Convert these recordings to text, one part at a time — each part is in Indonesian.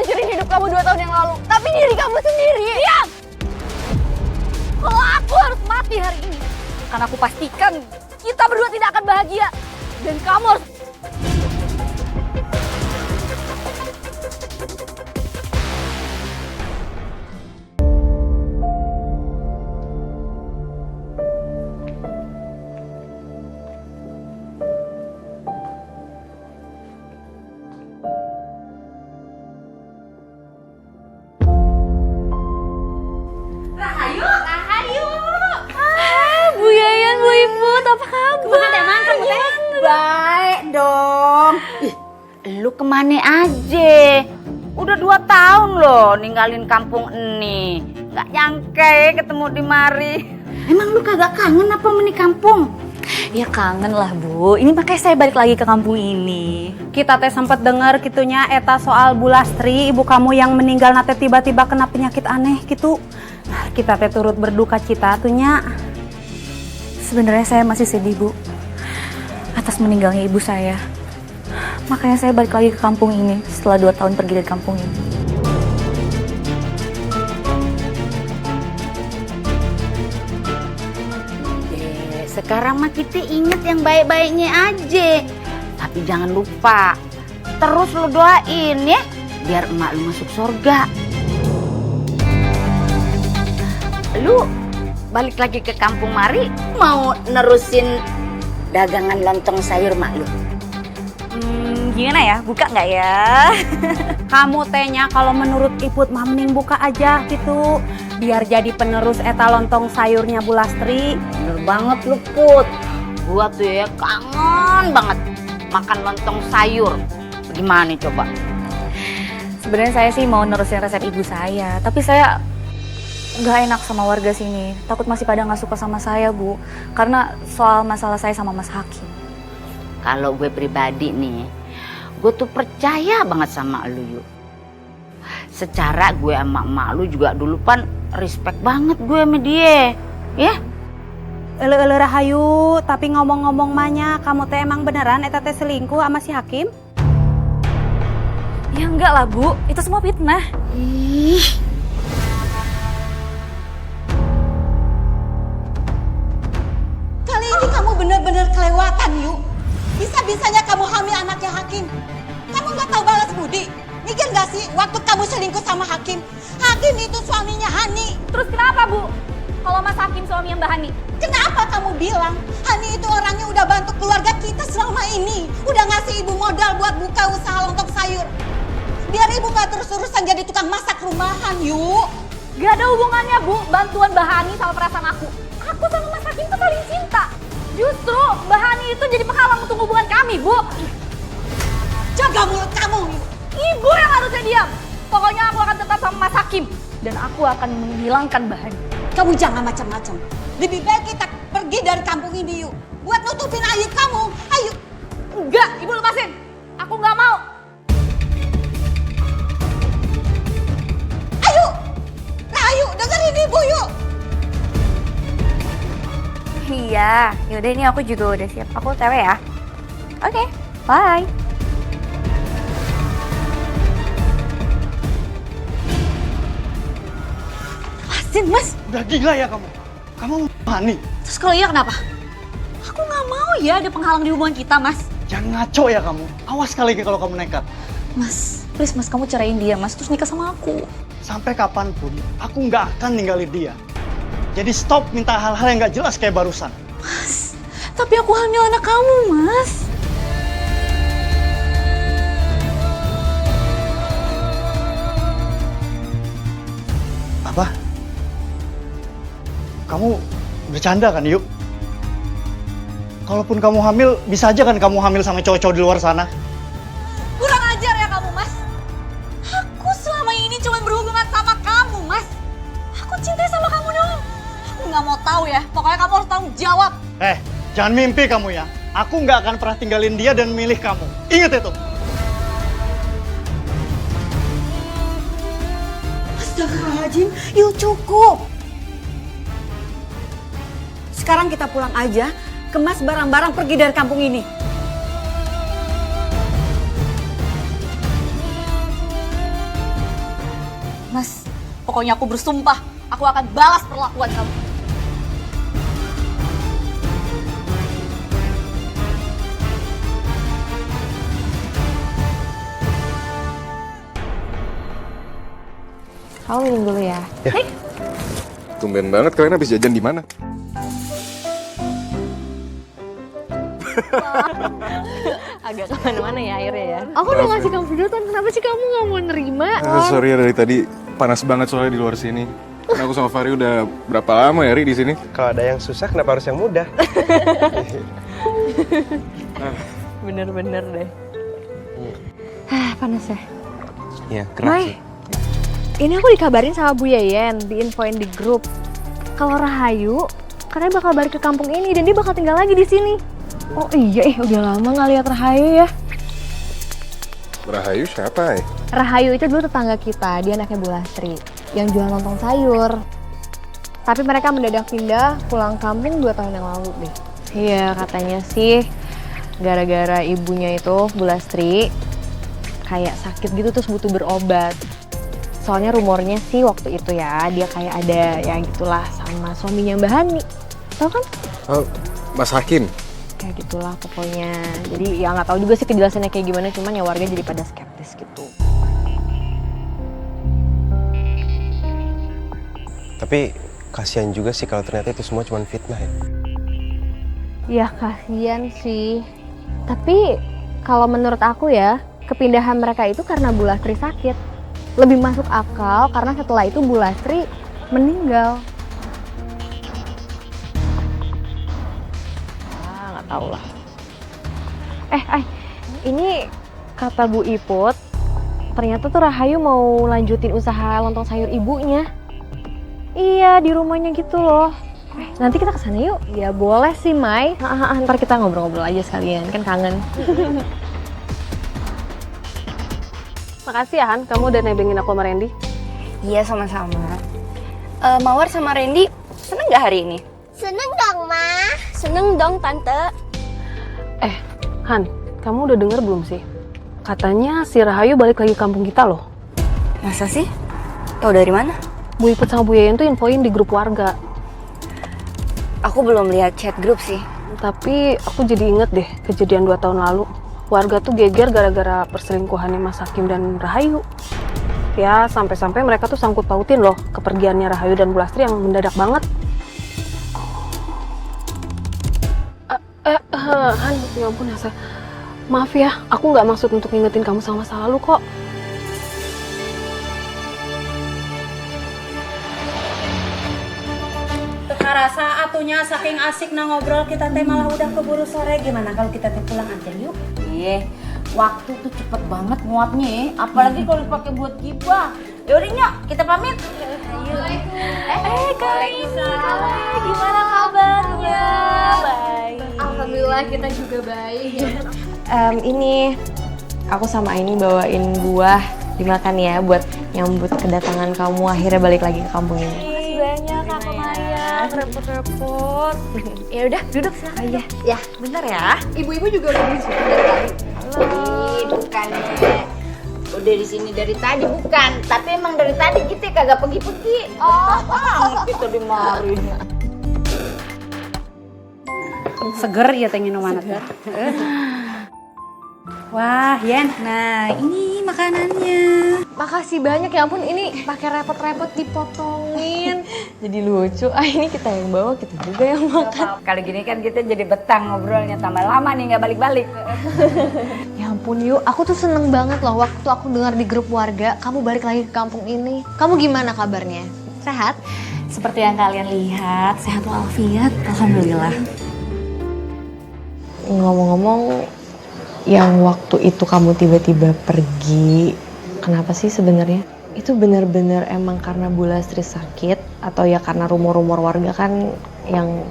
ngancurin hidup kamu 2 tahun yang lalu, tapi diri kamu sendiri. Diam! Kalau aku harus mati hari ini, karena aku pastikan kita berdua tidak akan bahagia. Dan kamu harus... Bu Yayan, Bu Iput, apa kabar? Emang kamu teh? Baik dong. Ih, lu kemana aja? Udah 2 tahun loh ninggalin kampung ini. Gak nyangke ketemu di mari. Emang lu kagak kangen apa meni kampung? Ya kangen lah Bu, ini makanya saya balik lagi ke kampung ini. Kita teh sempat dengar gitunya eta soal Bu Lastri, ibu kamu yang meninggal nate tiba-tiba kena penyakit aneh gitu. Kita teh turut berduka cita tuhnya. Sebenarnya saya masih sedih Bu, atas meninggalnya ibu saya. Makanya saya balik lagi ke kampung ini setelah 2 tahun pergi dari kampung ini. Sekarang mah kita inget yang baik-baiknya aja. Tapi jangan lupa, terus lu doain ya, biar emak lu masuk surga. Lu balik lagi ke kampung mari, mau nerusin dagangan lontong sayur mak lu? Gimana ya, buka nggak ya? Kamu tehnya kalau menurut Iput mah mending buka aja gitu. Biar jadi penerus eta lontong sayurnya Bu Lastri. Bener banget lu Put. Gua tuh ya kangen banget makan lontong sayur. Gimana coba? Sebenarnya saya sih mau nerusin resep ibu saya, tapi saya nggak enak sama warga sini. Takut masih pada nggak suka sama saya Bu, karena soal masalah saya sama Mas Hakim. Kalau gue pribadi nih, gue tuh percaya banget sama lu yuk. Secara gue sama emak lu juga dulu pan respect banget gue sama dia, ya? Ele-ele Rahayu, tapi ngomong-ngomong mahnya, kamu teh emang beneran eta teh selingkuh sama si Hakim? Ya enggak lah Bu, itu semua fitnah. Ih. Kali ini kamu benar-benar kelewatan, Yu. Bisa-bisanya kamu hamil anaknya Hakim. Kamu nggak tahu balas budi. Mikir nggak sih waktu kamu selingkuh sama Hakim? Hakim itu suaminya Hani. Terus kenapa Bu? Kalau Mas Hakim suami Mbak Hani? Kenapa kamu bilang Hani itu orangnya udah bantu keluarga kita selama ini? Udah ngasih ibu modal buat buka usaha lontong sayur. Biar ibu nggak terus-terusan jadi tukang masak rumahan, Yu. Gak ada hubungannya Bu, bantuan Mbak Hani sama perasaan aku. Aku sama Mas Hakim tuh saling cinta. Justru Mbak Hani itu jadi penghalang untuk hubungan kami, Bu. Jaga mulut kamu, Yu. Ibu yang harusnya diam. Pokoknya aku akan tetap sama Mas Hakim. Dan aku akan menghilangkan Mbak Hani. Kamu jangan macam-macam. Lebih baik kita pergi dari kampung ini, Yu. Buat nutupin aib kamu. Ayo. Enggak, Ibu lepasin. Aku nggak mau. Ayo. Nah, ayo dengerin ibu, yuk. Iya, yaudah ini aku juga udah siap. Aku TW ya. Oke, bye. Lepasin, Mas. Udah gila ya kamu? Kamu Hani? Terus kalau iya kenapa? Aku nggak mau ya ada penghalang di hubungan kita, Mas. Jangan ngaco ya kamu. Awas sekali lagi kalau kamu nekat. Mas, please Mas, kamu cerain dia, Mas. Terus nikah sama aku. Sampai kapanpun, aku nggak akan ninggalin dia. Jadi stop minta hal-hal yang nggak jelas kayak barusan. Mas, tapi aku hamil anak kamu, Mas. Apa? Kamu bercanda kan, Yuk? Kalaupun kamu hamil, bisa aja kan kamu hamil sama cowok-cowok di luar sana? Kurang ajar ya kamu, Mas. Aku selama ini cuma berhubungan sama kamu, Mas. Aku cinta sama kamu doang. Aku nggak mau tahu ya. Pokoknya kamu harus tanggung jawab. Jangan mimpi kamu ya. Aku nggak akan pernah tinggalin dia dan milih kamu. Ingat itu. Astagfirullahaladzim, yuk cukup. Sekarang kita pulang aja, kemas barang-barang pergi dari kampung ini. Mas, pokoknya aku bersumpah, aku akan balas perlakuan kamu. Kamu minum dulu ya. Tumben banget kalian habis jajan di mana? Agak kemana-mana ya akhirnya ya. Aku udah ngasih kamu sedotan, kenapa sih kamu gak mau nerima? Sorry ya dari tadi panas banget soalnya di luar sini. Karena aku sama Fari udah berapa lama ya Ri di sini? Kalau ada yang susah, kenapa harus yang mudah? Bener-bener deh. Panas ya? Iya, keras Mai, sih. ini aku dikabarin sama Bu Yeyen, diinfoin di grup. Kalau Rahayu, katanya bakal balik ke kampung ini dan dia bakal tinggal lagi di sini. Oh iya, udah lama nggak lihat Rahayu ya. Rahayu siapa ya? Rahayu itu dulu tetangga kita, dia anaknya Bu Lastri yang jual lontong sayur. Tapi mereka mendadak pindah pulang kampung 2 tahun yang lalu deh. Iya, katanya sih gara-gara ibunya itu Bu Lastri kayak sakit gitu terus butuh berobat. Soalnya rumornya sih waktu itu ya dia kayak ada ya gitulah sama suaminya Mbak Hani. Tahu kan? Oh, Mas Hakim. Kayak gitulah pokoknya. Jadi ya nggak tahu juga sih kejelasannya kayak gimana, cuman ya warga jadi pada skeptis gitu. Tapi kasihan juga sih kalau ternyata itu semua cuma fitnah ya. Ya kasihan sih. Tapi kalau menurut aku ya, kepindahan mereka itu karena Bu Lastri sakit. Lebih masuk akal karena setelah itu Bu Lastri meninggal. Nggak tahu lah. Ini kata Bu Iput, ternyata tuh Rahayu mau lanjutin usaha lontong sayur ibunya. Iya, di rumahnya gitu loh. Nanti kita kesana yuk. Ya boleh sih, Mai. Ntar kita ngobrol-ngobrol aja sekalian, kan kangen. Makasih ya Han, kamu udah nebengin aku sama Randy. Iya sama-sama. Mawar sama Randy seneng gak hari ini? Seneng dong, Ma. Seneng dong Tante. Han, kamu udah denger belum sih? Katanya si Rahayu balik lagi ke kampung kita loh. Masa sih? Tahu dari mana? Bu Iput sama Bu Yeyen tuh infoin di grup warga. Aku belum lihat chat grup sih. Tapi aku jadi inget deh kejadian 2 tahun lalu. Warga tuh geger gara-gara perselingkuhannya Mas Hakim dan Rahayu. Ya, sampai-sampai mereka tuh sangkut pautin loh kepergiannya Rahayu dan Bu Lastri yang mendadak banget. Han, ya ampun Asa. Maaf ya, aku nggak maksud untuk ngingetin kamu sama masa lalu kok. Rasa atunya saking asik na ngobrol kita teh malah udah keburu sore. Gimana kalau kita teh pulang aja yuk? Iya, waktu tuh cepet banget nguapnya ya. Apalagi kalau dipakai buat gibah. Yaudah nyok, kita pamit. Gimana kabarnya? Baik. Alhamdulillah kita juga baik. Ini aku sama ini bawain buah dimakan ya buat nyambut kedatangan kamu akhirnya balik lagi ke kampung ini. Banyak Kakak Maya, repot-repot. Ya udah duduk silakan. Iya. Ya, bentar ya. Ibu-ibu juga udah di sini dari tadi. Ih, bukannya udah di sini dari tadi bukan, tapi emang dari tadi kita kagak pergi-pergi. Oh, kita di mari. Seger ya teh minuman teh. Wah, Yen. Nah, ini makanannya. Makasih banyak ya ampun ini pakai repot-repot dipotongin. Jadi lucu. Ini kita yang bawa, kita juga yang makan. Kali gini kan kita jadi betang ngobrolnya tambah lama nih nggak balik-balik. Ya ampun Yu, aku tuh seneng banget loh waktu aku dengar di grup warga kamu balik lagi ke kampung ini. Kamu gimana kabarnya? Sehat? Seperti yang kalian lihat, sehat walafiat, alhamdulillah. Ngomong-ngomong, yang waktu itu kamu tiba-tiba pergi, kenapa sih sebenarnya? Itu benar-benar emang karena Bu Lastri sakit atau ya karena rumor-rumor warga kan yang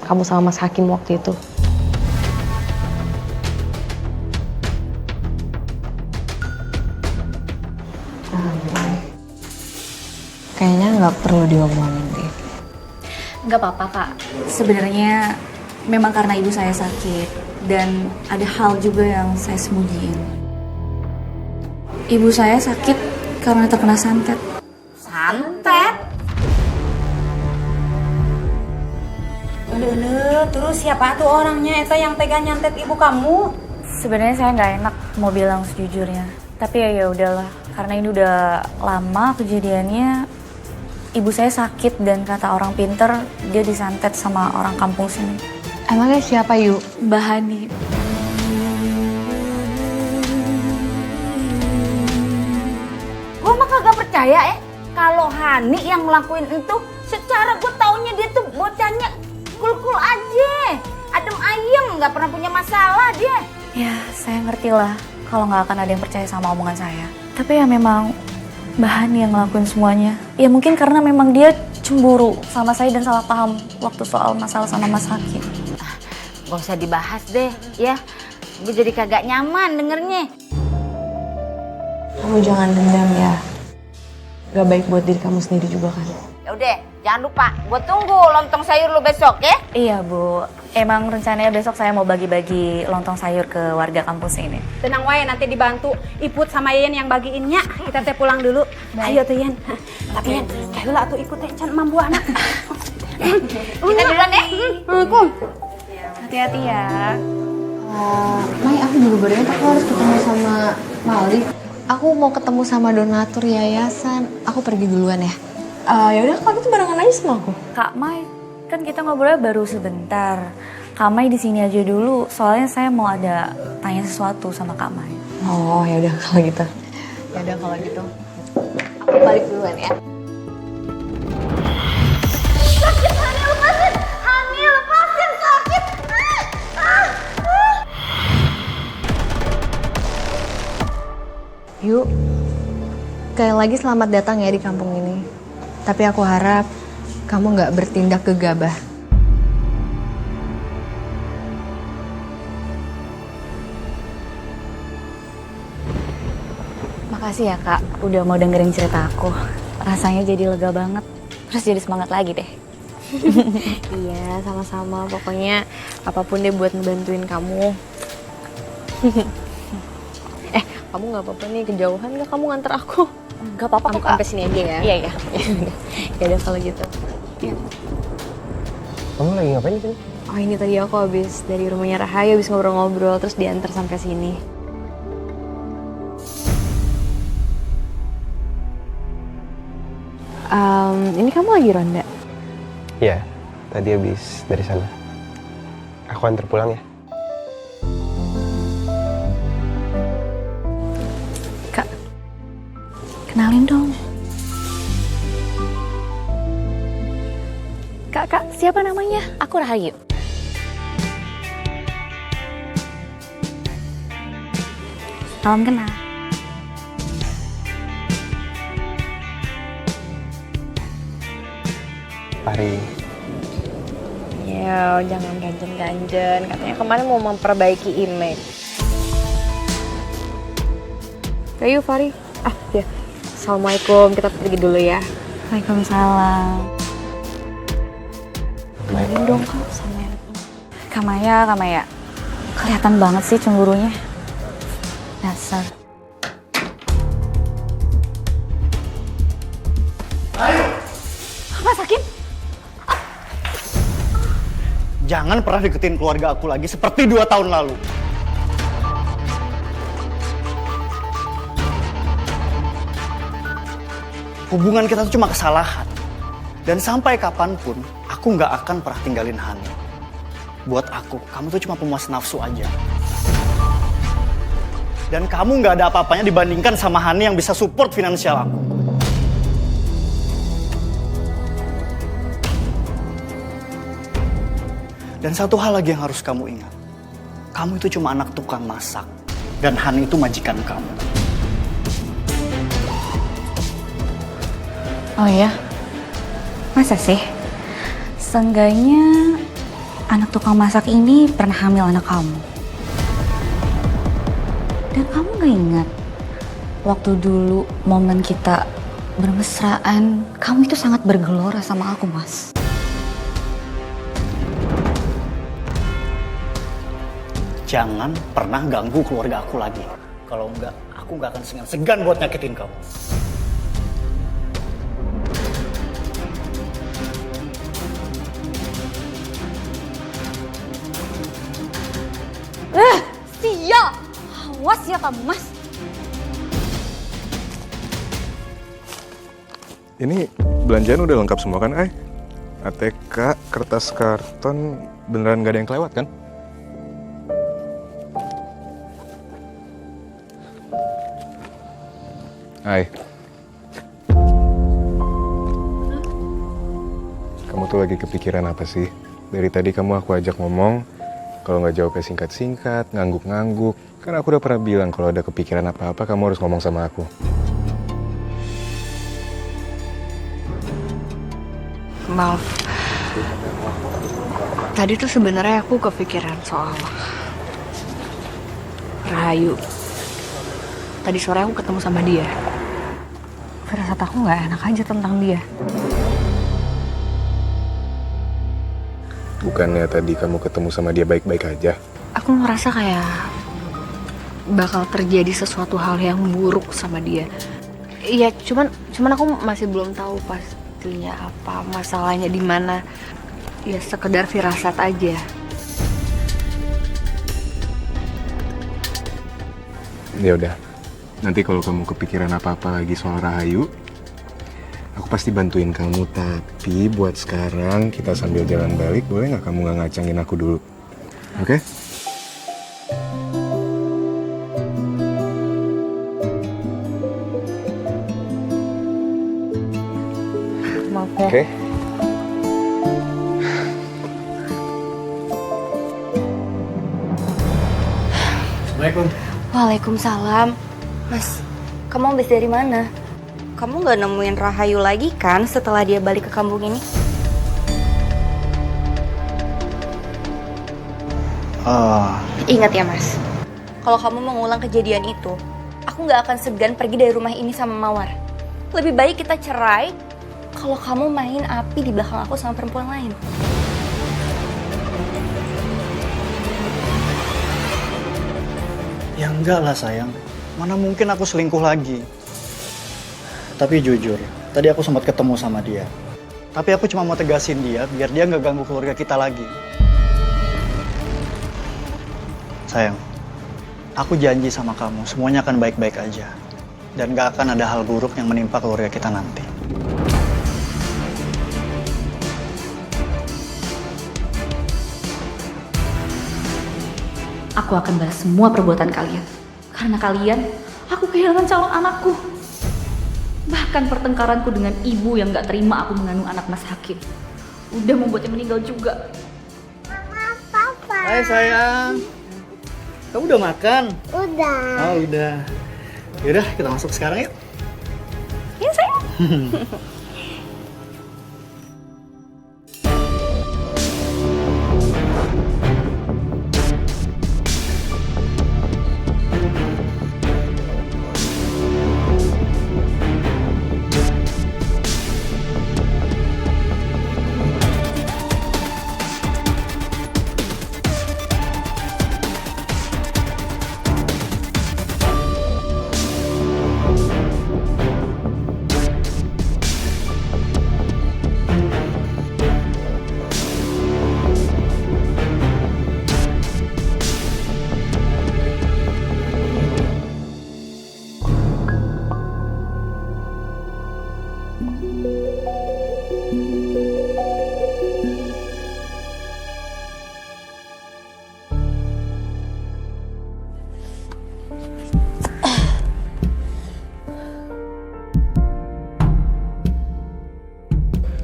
kamu sama Mas Hakim waktu itu? Kayaknya nggak perlu diomongin deh. Nggak apa-apa Kak, sebenarnya memang karena ibu saya sakit dan ada hal juga yang saya sembunyiin. Ibu saya sakit karena terkena santet. Santet. Terus siapa tuh orangnya Eta yang tega nyantet ibu kamu? Sebenarnya saya nggak enak mau bilang sejujurnya. Tapi ya udahlah, karena ini udah lama kejadiannya. Ibu saya sakit dan kata orang pinter dia disantet sama orang kampung sini. Emangnya siapa, Yu? Mbak Hani. Gue mah kagak percaya kalau Hani yang ngelakuin itu. Secara gue taunya dia tuh bocahnya kul-kul aja, adem ayem, nggak pernah punya masalah dia. Ya, saya ngerti lah kalau nggak akan ada yang percaya sama omongan saya. Tapi ya memang Mbak Hani yang ngelakuin semuanya. Ya mungkin karena memang dia cemburu sama saya dan salah paham waktu soal masalah sama Mas Hakim. Gak usah dibahas deh, ya. Gue jadi kagak nyaman dengernya. Kamu jangan dendam ya. Gak baik buat diri kamu sendiri juga kan. Ya udah, jangan lupa. Gue tunggu lontong sayur lu besok ya. Iya Bu, emang rencananya besok saya mau bagi-bagi lontong sayur ke warga kampus ini. Tenang wae, nanti dibantu Iput sama Yen yang bagiinnya. Kita teh pulang dulu. Ayo tuh Yen. Tapi Yen, lah tuh ikut teh can mambu anak. Kita duluan ya. Hati-hati ya. Mai, aku juga baru ingat aku harus ketemu sama Malik. Aku mau ketemu sama donatur yayasan. Aku pergi duluan ya. Ya udah, kalau gitu barengan aja sama aku. Kak Mai, kan kita ngobrolnya baru sebentar. Kak Mai di sini aja dulu, soalnya saya mau ada tanya sesuatu sama Kak Mai. Oh, ya udah kalau gitu. Ya udah kalau gitu. Aku balik duluan ya. Sakit, Hani lepasin. Hani lepasin, sakit. Yuk, sekali lagi selamat datang ya di kampung ini. Tapi aku harap kamu nggak bertindak gegabah. Makasih ya Kak, udah mau dengerin cerita aku. Rasanya jadi lega banget, terus jadi semangat lagi deh. Iya, sama-sama. Pokoknya apapun deh buat ngebantuin kamu. Kamu nggak apa-apa nih, kejauhan nggak kamu nganter aku? Gak apa-apa kok Kak. Sampai sini aja ya? Iya, iya. Ya udah kalau gitu. Kamu lagi ngapain di sini? Oh, ini tadi aku habis dari rumahnya Rahayu, habis ngobrol-ngobrol, terus diantar sampai sini. Ini kamu lagi ronda? Iya, tadi habis dari sana. Aku antar pulang ya. Kak, kenalin dong. Kak, siapa namanya? Aku Rahayu. Salam kenal. Pari. Ya, jangan ganjen-ganjen. Katanya kemarin mau memperbaiki image. Ayo, Fari. Ya. Assalamualaikum. Kita pergi dulu ya. Waalaikumsalam. Kenalin dong Kak, sama Kak Maya. Kelihatan banget sih cemburunya. Dasar. Mas Hakim? Jangan pernah deketin keluarga aku lagi seperti 2 tahun lalu. Hubungan kita tuh cuma kesalahan. Dan sampai kapanpun, aku nggak akan pernah tinggalin Hani. Buat aku, kamu tuh cuma pemuas nafsu aja. Dan kamu nggak ada apa-apanya dibandingkan sama Hani yang bisa support finansial aku. Dan satu hal lagi yang harus kamu ingat. Kamu itu cuma anak tukang masak. Dan Hani itu majikan kamu. Oh ya? Masa sih? Seenggaknya anak tukang masak ini pernah hamil anak kamu. Dan kamu gak ingat waktu dulu momen kita bermesraan, kamu itu sangat bergelora sama aku, Mas. Jangan pernah ganggu keluarga aku lagi. Kalau enggak, aku nggak akan segan-segan buat nyakitin kamu. Awas ya kamu, Mas. Ini belanjaan udah lengkap semua kan, Ay? ATK, kertas karton, beneran gak ada yang kelewat kan? Ay. Kamu tuh lagi kepikiran apa sih? Dari tadi kamu aku ajak ngomong, kalau nggak jawabnya singkat-singkat, ngangguk-ngangguk. Kan aku udah pernah bilang kalau ada kepikiran apa-apa kamu harus ngomong sama aku. Maaf. Tadi tuh sebenarnya aku kepikiran soal Rahayu. Tadi sore aku ketemu sama dia. Firasat aku nggak enak aja tentang dia. Bukannya tadi kamu ketemu sama dia baik-baik aja? Aku ngerasa kayak bakal terjadi sesuatu hal yang buruk sama dia. Iya, cuman aku masih belum tahu pastinya apa, masalahnya di mana. Ya sekedar firasat aja. Ya udah. Nanti kalau kamu kepikiran apa-apa lagi soal Rahayu, aku pasti bantuin kamu. Tapi buat sekarang kita sambil jalan balik, boleh nggak kamu nggak ngacangin aku dulu? Oke? Maaf ya. Oke. Assalamualaikum. Waalaikumsalam. Mas, kamu habis dari mana? Kamu nggak nemuin Rahayu lagi kan setelah dia balik ke kampung ini? Ingat ya Mas, kalau kamu mengulang kejadian itu, aku nggak akan segan pergi dari rumah ini sama Mawar. Lebih baik kita cerai kalau kamu main api di belakang aku sama perempuan lain. Ya enggak lah sayang, mana mungkin aku selingkuh lagi. Tapi jujur, tadi aku sempat ketemu sama dia. Tapi aku cuma mau tegasin dia biar dia nggak ganggu keluarga kita lagi. Sayang, aku janji sama kamu semuanya akan baik-baik aja. Dan gak akan ada hal buruk yang menimpa keluarga kita nanti. Aku akan balas semua perbuatan kalian. Karena kalian, aku kehilangan calon anakku. Bahkan pertengkaranku dengan ibu yang gak terima aku mengandung anak Mas Hakim udah membuatnya meninggal juga. Hai sayang, kamu udah makan? Udah. Oh udah. Yaudah kita masuk sekarang yuk. Ya sayang.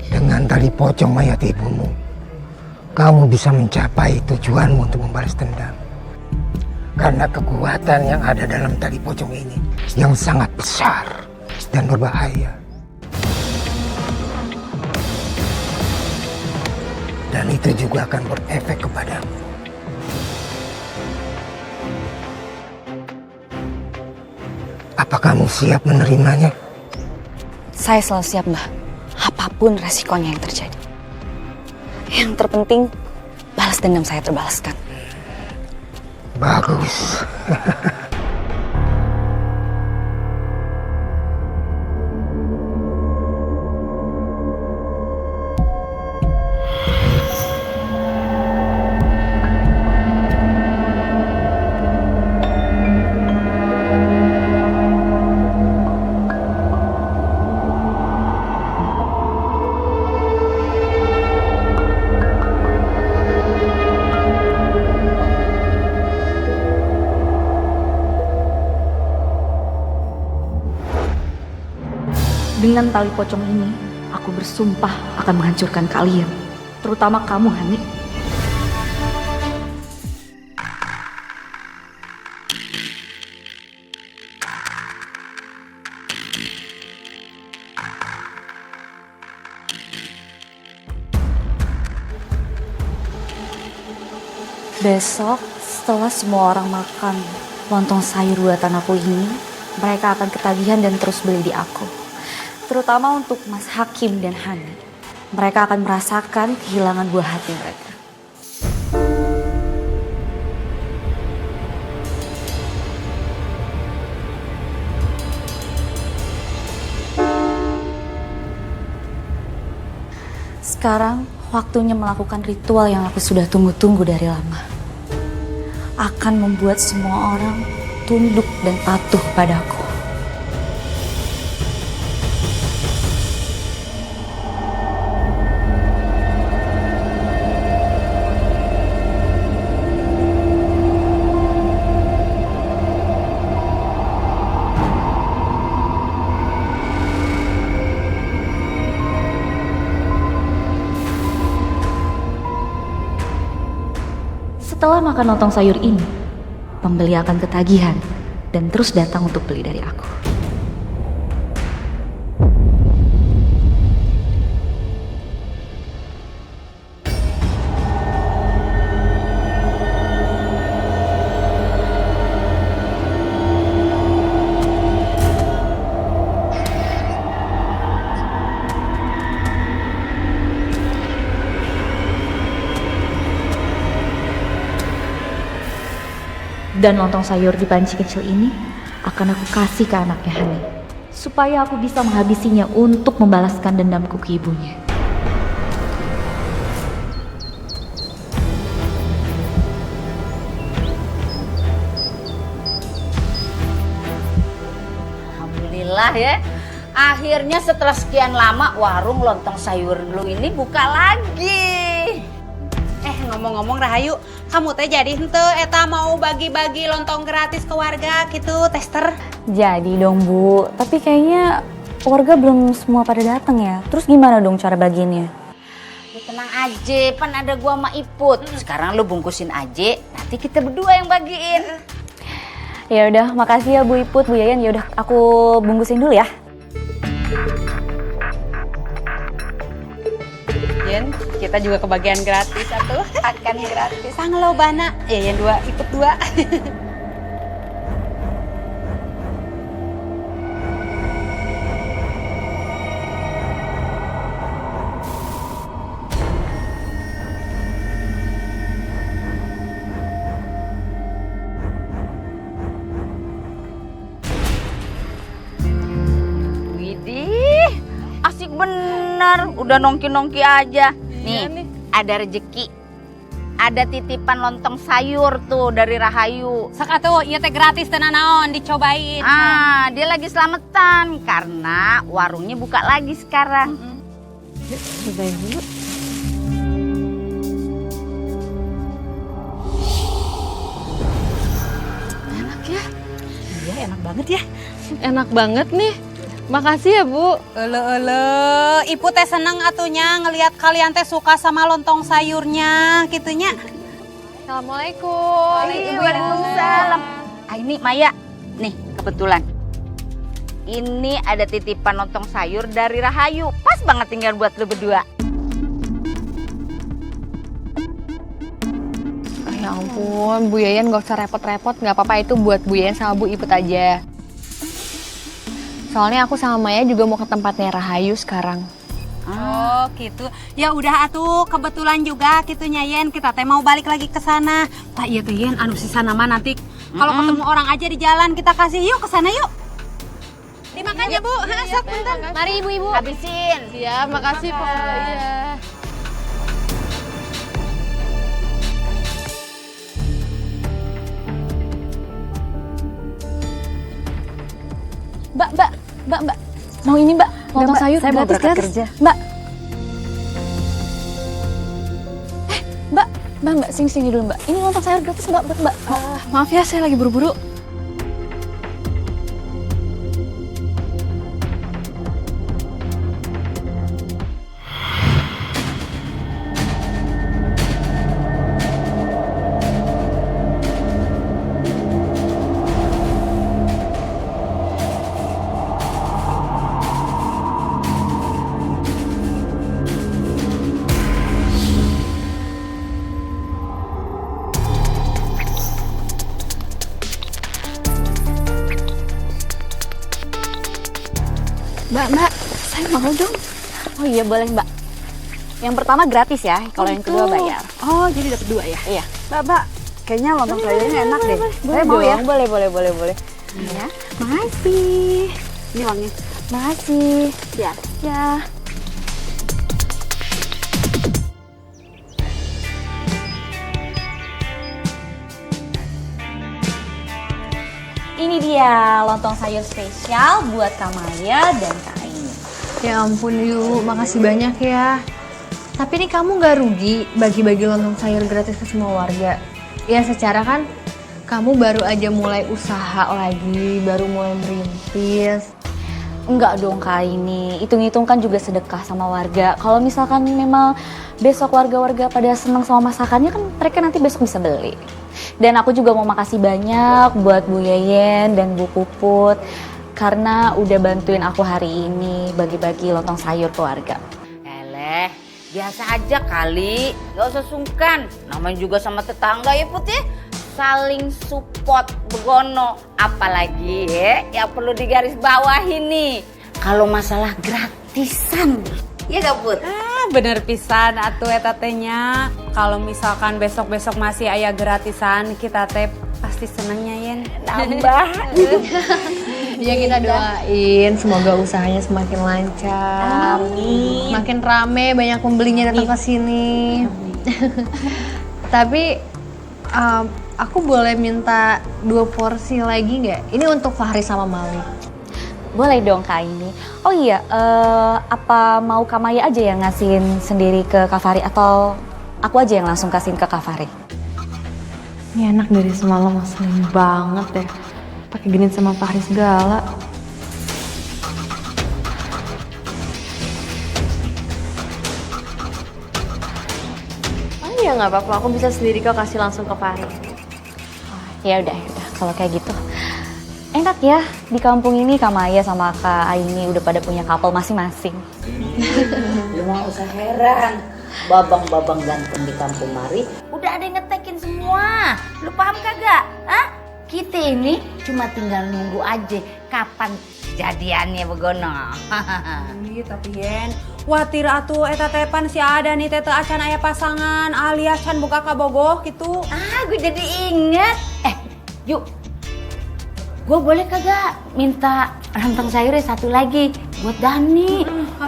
Dengan tali pocong mayat ibumu, kamu bisa mencapai tujuanmu untuk membalas dendam. Karena kekuatan yang ada dalam tali pocong ini yang sangat besar dan berbahaya. Dan itu juga akan berefek kepadamu. Apa kamu siap menerimanya? Saya selalu siap, Mbak. Apapun resikonya yang terjadi. Yang terpenting, balas dendam saya terbalaskan. Bagus. Dengan tali pocong ini, aku bersumpah akan menghancurkan kalian. Terutama kamu, Hani. Besok, setelah semua orang makan lontong sayur buatan aku ini, mereka akan ketagihan dan terus beli di aku. Terutama untuk Mas Hakim dan Hani. Mereka akan merasakan kehilangan buah hati mereka. Sekarang waktunya melakukan ritual yang aku sudah tunggu-tunggu dari lama. Akan membuat semua orang tunduk dan patuh padaku. Setelah makan lontong sayur ini, pembeli akan ketagihan dan terus datang untuk beli dari aku. Dan lontong sayur di panci kecil ini akan aku kasih ke anaknya Hani, supaya aku bisa menghabisinya untuk membalaskan dendamku ke ibunya. Alhamdulillah ya. Akhirnya setelah sekian lama warung lontong sayur lu ini buka lagi. Ngomong-ngomong Rahayu, kamu teh jadi henteu eta mau bagi-bagi lontong gratis ke warga gitu, tester? Jadi dong Bu, tapi kayaknya warga belum semua pada datang ya. Terus gimana dong cara bagiinnya? Lu tenang aja, pan ada gua sama Iput. Sekarang lu bungkusin aja, nanti kita berdua yang bagiin. Ya udah, makasih ya Bu Iput, Bu Yayan. Ya udah, aku bungkusin dulu ya. Yen, kita juga kebagian gratis atuh. Akan gratis. Sanglo bana. Ya yang 2 ikut 2. Widih, asik bener. Udah nongki-nongki aja. Nih, ada rezeki. Ada titipan lontong sayur tuh dari Rahayu. Sak atuh, ieu teh gratis tenan naon, dicobain. Dia lagi selamatan karena warungnya buka lagi sekarang. Yuk, cobain dulu. Enak ya? Iya, enak banget ya. Enak banget nih. Makasih ya Bu. Ibu teh seneng atunya ngelihat kalian teh suka sama lontong sayurnya gitunya. Assalamualaikum. Waalaikumsalam. Ini Maya, nih kebetulan. Ini ada titipan lontong sayur dari Rahayu. Pas banget tinggal buat lu berdua. Ya ampun, Bu Yayan gak usah repot-repot. Gak apa-apa, itu buat Bu Yayan sama Bu Iput aja. Soalnya aku sama Maya juga mau ke tempatnya Rahayu sekarang. Oh gitu. Ya udah atuh, kebetulan juga gitunya Yen, kita teh mau balik lagi ke sana. Tah iya teh Yen, anu sisa nama nanti kalau ketemu orang aja di jalan kita kasih yuk ke sana yuk. Dimakan ya Bu, sok bentar. Mari ibu-ibu. Habisin. Siap, makasih Pak. Iya. Mbak. Mau ini Mbak, lontong sayur saya mau gratis, berangkat gratis. kerja. Mbak. Mbak, sini dulu Mbak. Ini lontong sayur gratis Mbak. Maaf ya, saya lagi buru-buru. Mbak, saya mau dong. Oh iya boleh Mbak. Yang pertama gratis ya, kalau yang kedua bayar. Oh, jadi dapat 2 ya? Iya. Mbak, kayaknya lontong sayurnya enak deh. Saya mau ya. Boleh. Ya, makasih. Ini uangnya. Makasih. Ya. Ya. Ini dia lontong sayur spesial buat Kamaya dan Kak Aini. Ya ampun Yu, makasih banyak ya. Tapi nih kamu gak rugi bagi-bagi lontong sayur gratis ke semua warga. Ya secara kan kamu baru aja mulai usaha lagi, baru mulai merintis. Enggak dong Kak Aini, hitung-hitung kan juga sedekah sama warga. Kalau misalkan memang besok warga-warga pada senang sama masakannya kan mereka nanti besok bisa beli. Dan aku juga mau makasih banyak buat Bu Yeyen dan Bu Puput karena udah bantuin aku hari ini bagi-bagi lontong sayur ke warga. Eleh, biasa aja kali, gak usah sungkan. Namanya juga sama tetangga ya Put ya. Saling support begono. Apalagi ya yang perlu digaris bawah ini. Kalau masalah gratisan. Iya gak Put? Bener pisan atuh eta teh nya. Kalau misalkan besok-besok masih aya gratisan, kita teh pasti senengnya Yen. Tambah. Ya kita doain semoga usahanya semakin lancar. Amin. Makin rame, banyak pembelinya datang ke sini. Tapi aku boleh minta 2 porsi lagi nggak? Ini untuk Fahri sama Malik. Boleh dong Kak Aini. Oh iya, apa mau Kamaya aja yang ngasihin sendiri ke Kak Fahri atau aku aja yang langsung kasihin ke Kak Fahri? Ini anak dari semalam ngeselin banget ya. Pakai genit sama Fahri segala. Oh iya nggak apa-apa, aku bisa sendiri kok kasih langsung ke Fahri. Ya udah kalau kayak gitu. Enak ya, di kampung ini Kamaya sama Kak Aini udah pada punya couple masing-masing. Lu mau usah heran. Babang-babang ganteng di kampung mari udah ada yang ngetekin semua. Lu paham kagak? Hah? Kita ini cuma tinggal nunggu aja kapan jadiannya begono. Iya tapi Yen, watir atuh eta teh pan si ada nih teh acan aya pasangan alias can buka kabogoh gitu. Gue jadi inget. Yuk. Gue boleh kagak minta lontong sayurnya 1 lagi buat Dani.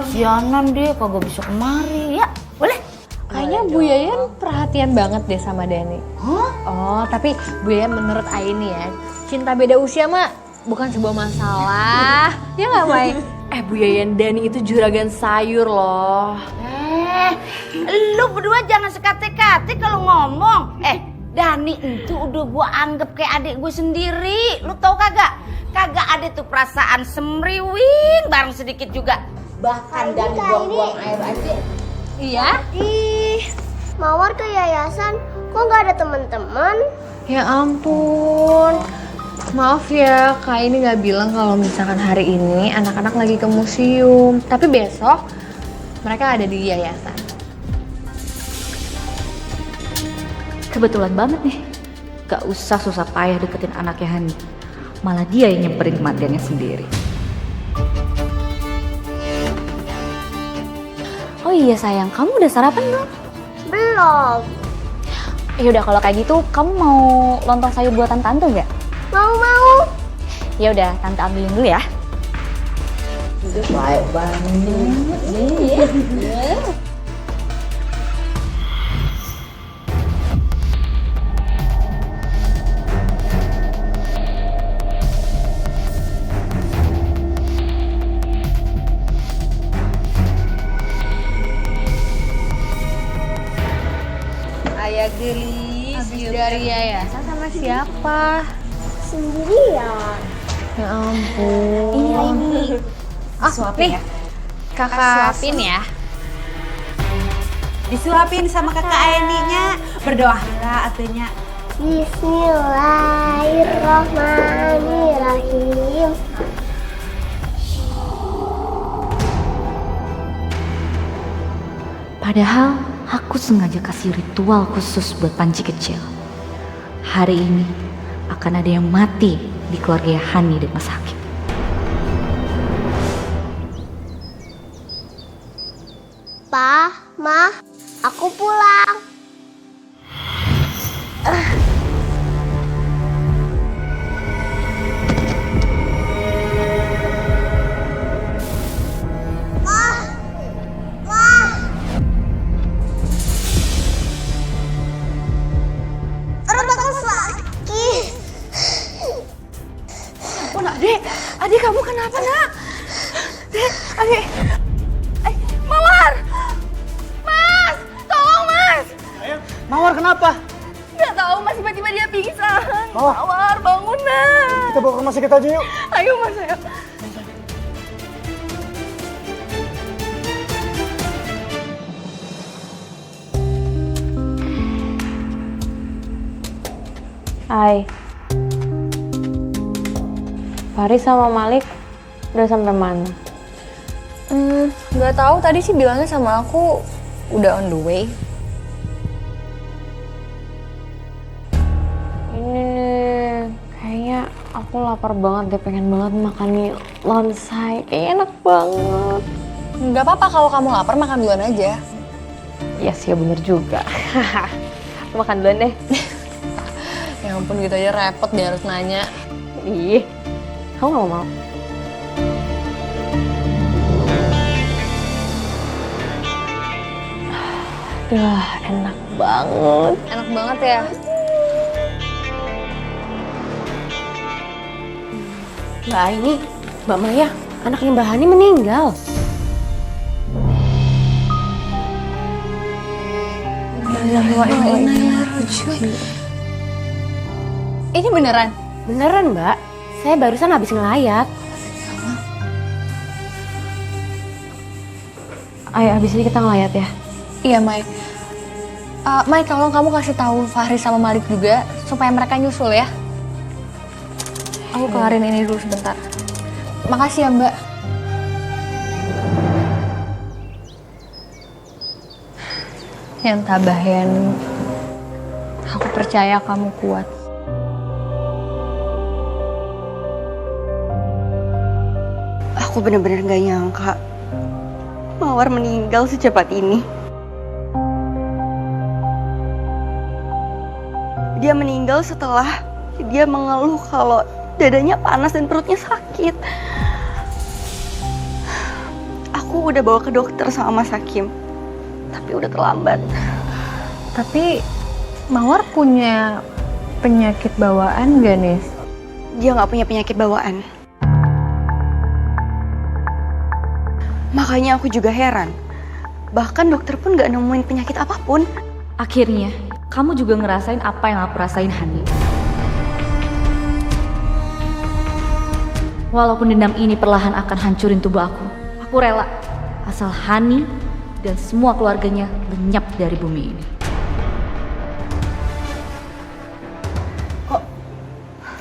Sianan deh kagak bisa kemari ya. Boleh? Kayaknya Bu Yeyen perhatian banget deh sama Dani. Hah? Oh, tapi Bu Yeyen menurut Aini ya, cinta beda usia mah bukan sebuah masalah. Ya nggak, Mai? Bu Yeyen, Dani itu juragan sayur loh. Lu berdua jangan sekate-kate kalau ngomong. Dani itu udah gue anggap kayak adik gue sendiri. Lu tau kagak? Kagak ada tuh perasaan semriwing bareng sedikit juga. Bahkan Dani buang-buang air aja. Iya? Ih, Mawar ke yayasan, kok nggak ada teman-teman? Ya ampun. Maaf ya, Kak ini nggak bilang kalau misalkan hari ini anak-anak lagi ke museum. Tapi besok mereka ada di yayasan. Kebetulan banget nih, gak usah susah payah deketin anaknya Hani. Malah dia yang nyemperin kematiannya sendiri. Oh iya sayang, kamu udah sarapan belum? Belum. Yaudah kalau kayak gitu, kamu mau lontong sayur buatan tante nggak? Mau. Ya udah, tante ambilin dulu ya. Udah baik banget. Ayah gelis. Habis dari yayasan sama siapa? Sendirian. Ya ampun. Ini. Nih, kakak suapin ya. Disuapin sama kakak Aininya. Berdoa lah atunya. Bismillahirrahmanirrahim. Padahal aku sengaja kasih ritual khusus buat Panji kecil. Hari ini akan ada yang mati di keluarga Hani dan Mas Hakim. Adik kamu kenapa nak? Adik, Mawar, Mas, tolong Mas. Mawar kenapa? Gak tahu Mas, tiba-tiba dia pingsan. Mawar. Mawar bangun nak. Kita bawa ke rumah sakit aja yuk. Ayo Mas, ayo. Hai. Faris sama Malik udah sampai mana? Nggak tahu, tadi sih bilangnya sama aku udah on the way. Ini nih, kayaknya aku lapar banget deh, pengen banget makan mie lonsai. Kayaknya enak banget. Nggak apa-apa kalau kamu lapar, makan duluan aja. Iya sih, ya bener juga. Makan duluan deh. Ya ampun, gitu aja repot dia harus nanya. Ih, kamu gak mau? Duh, enak banget. Enak banget ya. Mbak ini, Mbak Maya, anaknya Mbak Hani meninggal. Ini beneran? Beneran, Mbak. Saya barusan habis ngelayat. Ayo, habis ini kita ngelayat ya. Iya, Mai. Mai, tolong kamu kasih tahu Faris sama Malik juga supaya mereka nyusul ya. Aku kelarin ini dulu sebentar. Makasih ya, Mbak. Yang tabah, Hen. Aku percaya kamu kuat. Aku benar-benar gak nyangka Mawar meninggal secepat ini. Dia meninggal setelah dia mengeluh kalau dadanya panas dan perutnya sakit. Aku udah bawa ke dokter sama Mas Hakim, tapi udah terlambat. Tapi Mawar punya penyakit bawaan gak, Nis? Dia gak punya penyakit bawaan. Makanya aku juga heran. Bahkan dokter pun gak nemuin penyakit apapun. Akhirnya, kamu juga ngerasain apa yang aku rasain, Hani. Walaupun dendam ini perlahan akan hancurin tubuh aku rela. Asal Hani dan semua keluarganya lenyap dari bumi ini. Kok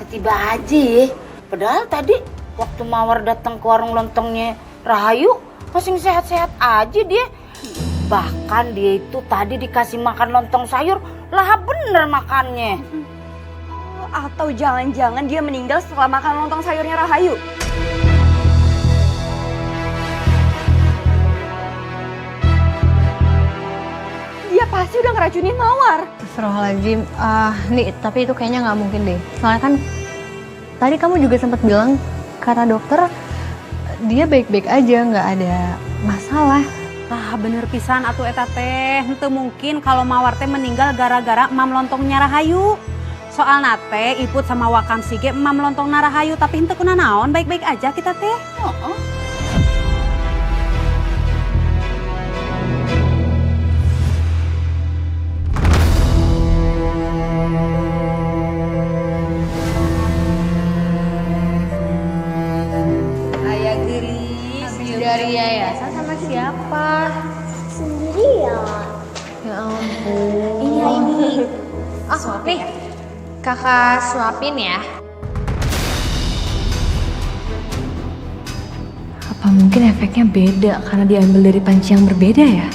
tiba-tiba aja ya? Padahal tadi waktu Mawar datang ke warung lontongnya Rahayu, masih sehat-sehat aja dia. Bahkan dia itu tadi dikasih makan lontong sayur, lahap bener makannya. Atau jangan-jangan dia meninggal setelah makan lontong sayurnya Rahayu. Dia pasti udah ngeracunin Mawar. Astagfirullahaladzim. Nih, tapi itu kayaknya nggak mungkin deh. Soalnya kan tadi kamu juga sempat bilang kata dokter dia baik-baik aja, nggak ada masalah. Bener pisan atuh eta teh. Henteu mungkin kalau Mawar teh meninggal gara-gara emam lontongnya Rahayu. Soal nate Iput sama Wakam Sige emam lontong Rahayu, tapi henteu kuna naon, baik-baik aja kita teh. Ayah gelis dari yayasan sama siapa? Sendirian. Ya ampun. Ini. Nih, kakak suapin ya. Apa mungkin efeknya beda karena diambil dari panci yang berbeda ya?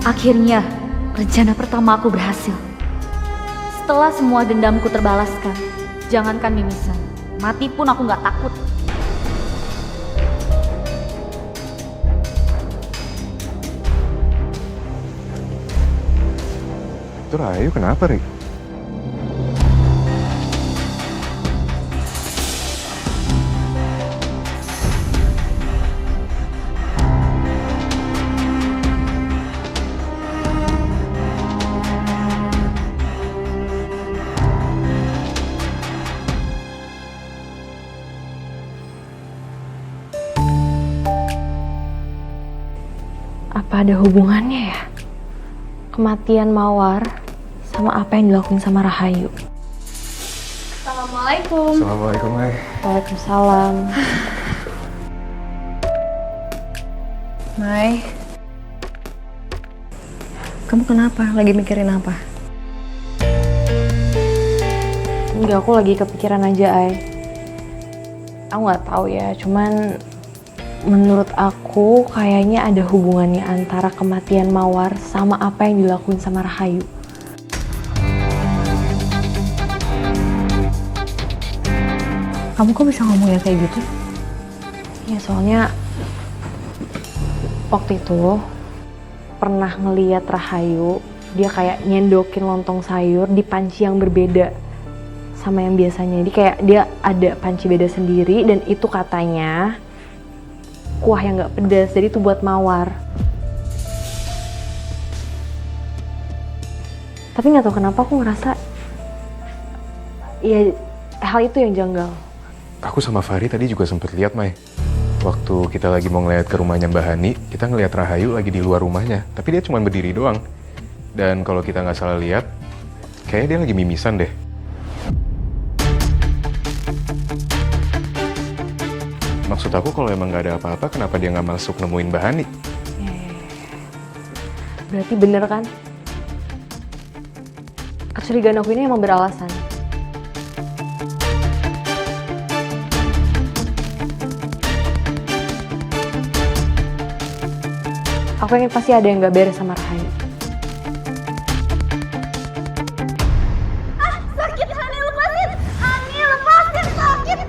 Akhirnya, rencana pertama aku berhasil. Setelah semua dendamku terbalaskan, jangankan mimisan, mati pun aku gak takut. Itu Rahayu kenapa, Rik? Apa ada hubungannya ya? Kematian Mawar sama apa yang dilakuin sama Rahayu. Assalamualaikum. Assalamualaikum, Mai. Waalaikumsalam. Mai, kamu kenapa? Lagi mikirin apa? Enggak, aku lagi kepikiran aja, Ai. Aku nggak tahu ya, cuman menurut aku kayaknya ada hubungannya antara kematian Mawar sama apa yang dilakuin sama Rahayu. Kamu kok bisa ngomongnya kayak gitu? Ya soalnya waktu itu pernah ngeliat Rahayu, dia kayak nyendokin lontong sayur di panci yang berbeda sama yang biasanya. Jadi kayak dia ada panci beda sendiri dan itu katanya kuah yang gak pedas, jadi itu buat Mawar. Tapi gak tahu kenapa aku ngerasa ya hal itu yang janggal. Aku sama Fahri tadi juga sempet lihat, Mai. Waktu kita lagi mau ngeliat ke rumahnya Mbak Hani, kita ngeliat Rahayu lagi di luar rumahnya. Tapi dia cuma berdiri doang. Dan kalau kita nggak salah lihat, kayaknya dia lagi mimisan deh. Maksud aku kalau emang nggak ada apa-apa, kenapa dia nggak masuk nemuin Mbak Hani? Berarti bener kan? Kecurigaan aku ini emang beralasan. Aku yakin pasti ada yang gak beres sama Rahayu. Sakit, Hani lepasin! Hani lepasin, sakit!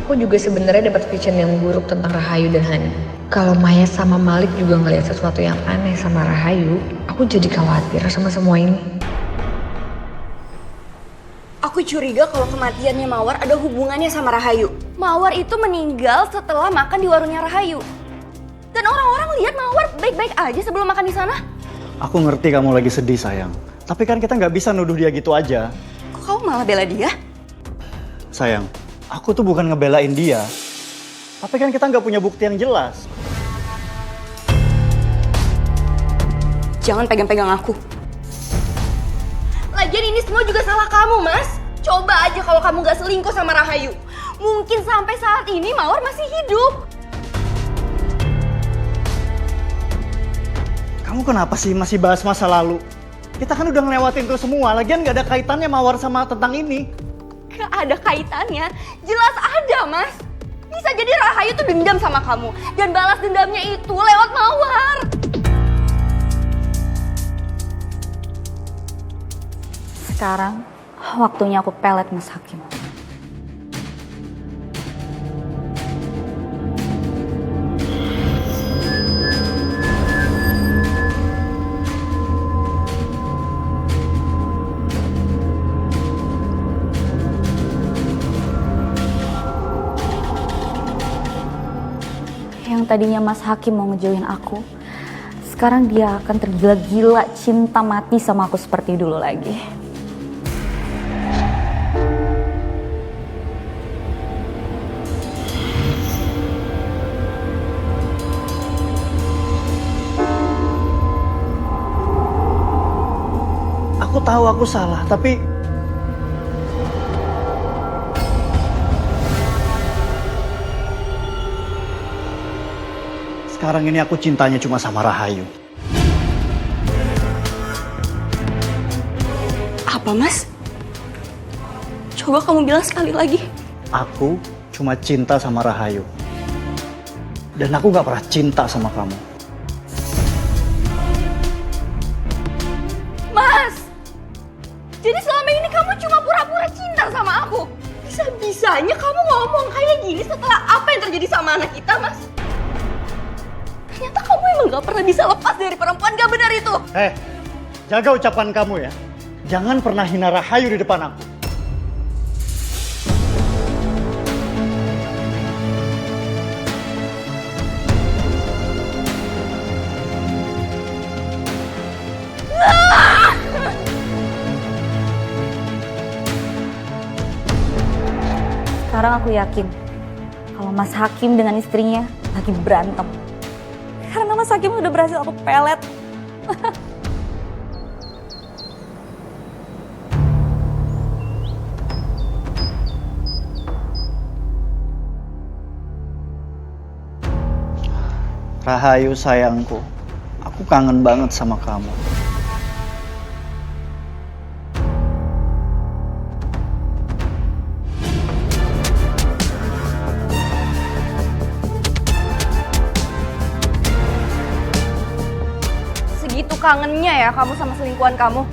Aku juga sebenarnya dapat vision yang buruk tentang Rahayu dan Hani. Kalau Maya sama Malik juga ngelihat sesuatu yang aneh sama Rahayu, aku jadi khawatir sama semua ini. Aku curiga kalau kematiannya Mawar ada hubungannya sama Rahayu. Mawar itu meninggal setelah makan di warungnya Rahayu. Dan orang-orang lihat Mawar baik-baik aja sebelum makan di sana. Aku ngerti kamu lagi sedih, sayang. Tapi kan kita nggak bisa nuduh dia gitu aja. Kok kamu malah bela dia? Sayang, aku tuh bukan ngebelain dia. Tapi kan kita nggak punya bukti yang jelas. Jangan pegang-pegang aku. Lagian ini semua juga salah kamu, Mas. Coba aja kalau kamu gak selingkuh sama Rahayu. Mungkin sampai saat ini Mawar masih hidup. Kamu kenapa sih masih bahas masa lalu? Kita kan udah ngelewatin itu semua. Lagian nggak ada kaitannya Mawar sama tentang ini. Gak ada kaitannya. Jelas ada, Mas. Bisa jadi Rahayu tuh dendam sama kamu. Dan balas dendamnya itu lewat Mawar. Sekarang waktunya aku pelet Mas Hakim. Yang tadinya Mas Hakim mau ngejauhin aku, sekarang dia akan tergila-gila cinta mati sama aku seperti dulu lagi. Aku tahu aku salah, tapi sekarang ini aku cintanya cuma sama Rahayu. Apa, Mas? Coba kamu bilang sekali lagi. Aku cuma cinta sama Rahayu. Dan aku gak pernah cinta sama kamu. Mas! Jadi selama ini kamu cuma pura-pura cinta sama aku? Bisa-bisanya kamu ngomong kayak gini setelah apa yang terjadi sama anak kita, Mas? Ternyata kamu emang gak pernah bisa lepas dari perempuan gak benar itu. Jaga ucapan kamu ya. Jangan pernah hina Rahayu di depan aku. Sekarang aku yakin kalau Mas Hakim dengan istrinya lagi berantem. Karena Mas Hakim udah berhasil aku pelet. Rahayu sayangku, aku kangen banget sama kamu. Segitu kangennya ya kamu sama selingkuhan kamu.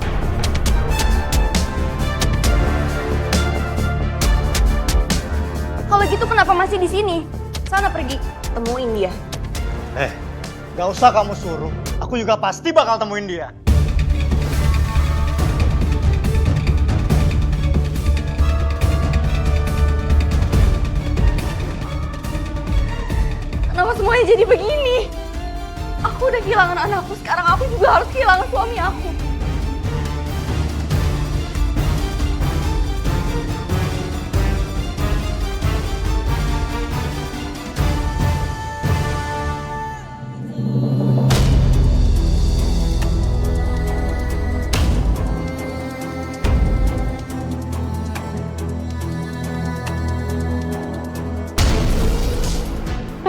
Kalau gitu kenapa masih di sini? Sana pergi, temuin dia. Gak usah kamu suruh. Aku juga pasti bakal temuin dia. Kenapa semuanya jadi begini? Aku udah kehilangan anakku, sekarang aku juga harus kehilangan suami aku.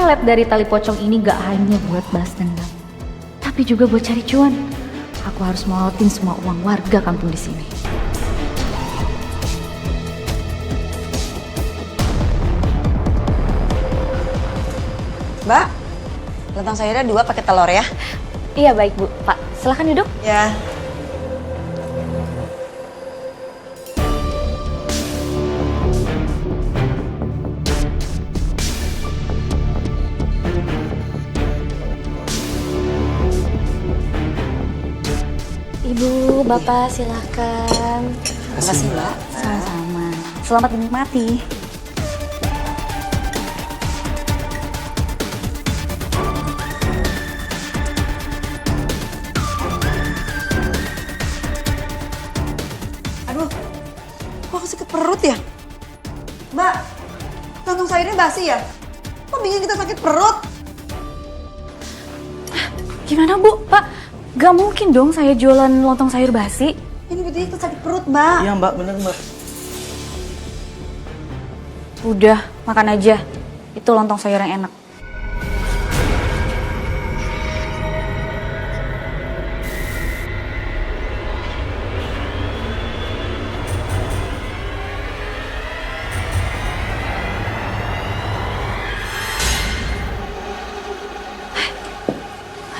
Pelet dari tali pocong ini gak hanya buat balas dendam, tapi juga buat cari cuan. Aku harus melautin semua uang warga kampung di sini. Mbak, lontong sayurnya 2 pakai telur ya. Iya baik Bu. Pak, silahkan duduk. Ya. Ibu, Bapak silahkan. Makasih Mbak. Sama-sama. Selamat menikmati. Aduh, kok aku sakit perut ya? Mbak, lontong sayurnya basi ya? Kok bikin kita sakit perut? Gimana Bu? Pak, gak mungkin dong saya jualan lontong sayur basi. Ini berarti kita sakit perut, Mbak. Iya Mbak, bener Mbak. Udah, makan aja. Itu lontong sayur yang enak.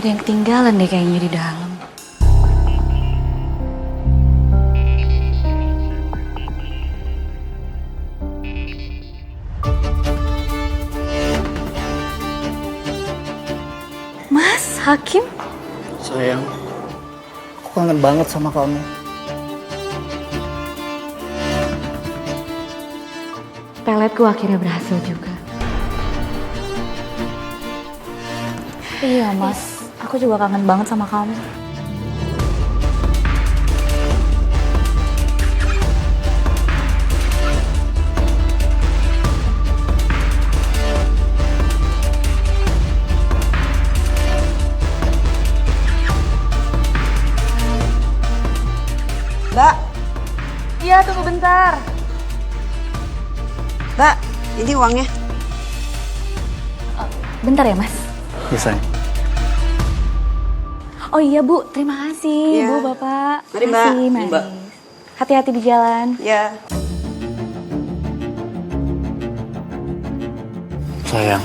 Ada yang ketinggalan deh kayaknya di dalam. Mas Hakim? Sayang, aku kangen banget sama kamu. Peletku akhirnya berhasil juga. Iya Mas, aku juga kangen banget sama kamu. Mbak, Iya, tunggu bentar. Mbak, ini uangnya. Bentar ya Mas. Bisa. Oh iya Bu, terima kasih Iya. Bu, Bapak. Mari, Mbak. Makasih, Mari, Mas. Mbak. Hati-hati di jalan. Ya. Sayang,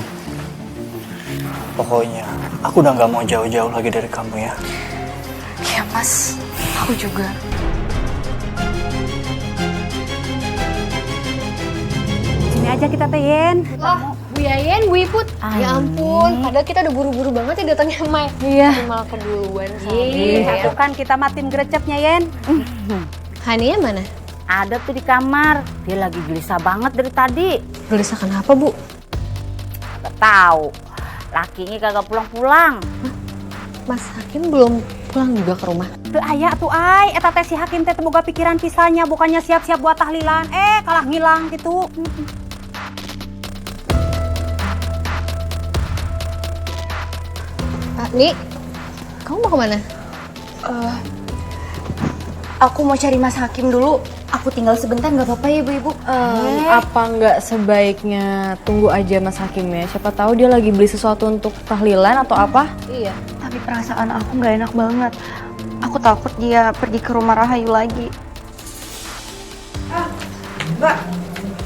pokoknya aku udah gak mau jauh-jauh lagi dari kamu ya. Iya Mas, aku juga. Sini aja kita teh Yen. Wah, Bu Yayen, Bu Iput. Ya ampun, padahal kita udah buru-buru banget ya datangnya Mai. Iya. Tapi malah keduluan sama Tuh kan kita matiin gerecepnya Yen. Hania mana? Ada tuh di kamar. Dia lagi gelisah banget dari tadi. Gelisah kenapa, Bu? Gak tahu. Lakinya kagak pulang-pulang. Mas Hakim belum pulang juga ke rumah. Teu aya tuh ai, eta teh si Hakim teh boga pikiran pisahnya, bukannya siap-siap buat tahlilan. Kalah ngilang gitu. Nik, kamu mau kemana? Aku mau cari Mas Hakim dulu. Aku tinggal sebentar, nggak apa-apa ya ibu-ibu? Apa nggak sebaiknya tunggu aja Mas Hakimnya? Siapa tahu dia lagi beli sesuatu untuk tahlilan atau apa? Iya. Tapi perasaan aku nggak enak banget. Aku takut dia pergi ke rumah Rahayu lagi. Mbak,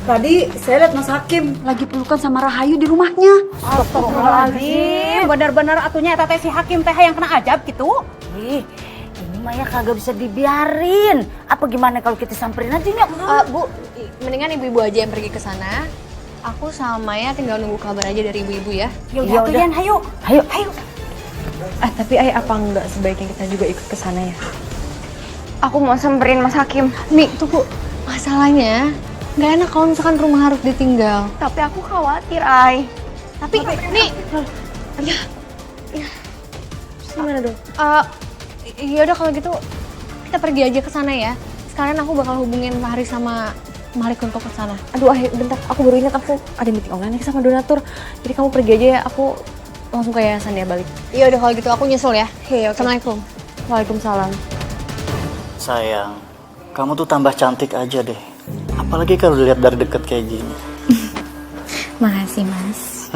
tadi saya lihat Mas Hakim lagi pelukan sama Rahayu di rumahnya. Astagfirullahaladzim, benar-benar atunya eta teh si Hakim teh yang kena ajab gitu. Ih, ini mah ya kagak bisa dibiarin. Apa gimana kalau kita samperin aja nih? Bu, mendingan ibu-ibu aja yang pergi ke sana. Aku sama Maya tinggal nunggu kabar aja dari ibu-ibu ya. Ya udah, Yan, hayo. Ayo. Tapi apa nggak sebaiknya kita juga ikut ke sana ya? Aku mau samperin Mas Hakim. Nih, tunggu. Masalahnya nggak enak kalau misalkan rumah harus ditinggal. Tapi aku khawatir, Ai. Tapi nih, ya, gimana dong? Ya udah kalau gitu kita pergi aja ke sana ya. Sekalian aku bakal hubungin Pak Haris sama Malik untuk ke sana. Aduh, bentar. Aku baru ingat aku ada meeting online nih sama donatur. Jadi kamu pergi aja ya. Aku langsung ke yayasan ya balik. Iya udah kalau gitu aku nyusul ya. Oke. Assalamualaikum. Waalaikumsalam. Sayang, kamu tuh tambah cantik aja deh. Apalagi kalau dilihat dari deket kayak gini. Makasih, Mas.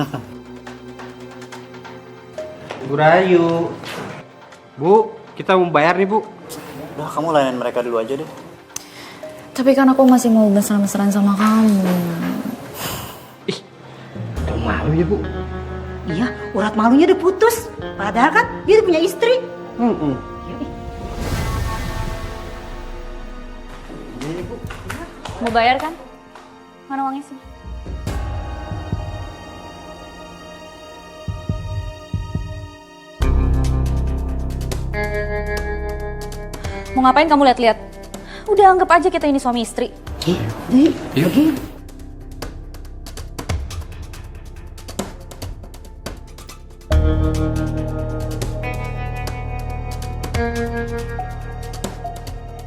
Bu Rahayu. Bu, kita mau bayar nih, Bu. Udah, kamu layanin mereka dulu aja deh. Tapi kan aku masih mau mesra-mesraan sama kamu. Udah malu ya, Bu. Iya, urat malunya udah putus. Padahal kan dia udah punya istri. Mau bayar kan? Mana uangnya sih? Mau ngapain kamu lihat-lihat? Udah anggap aja kita ini suami istri. Iya.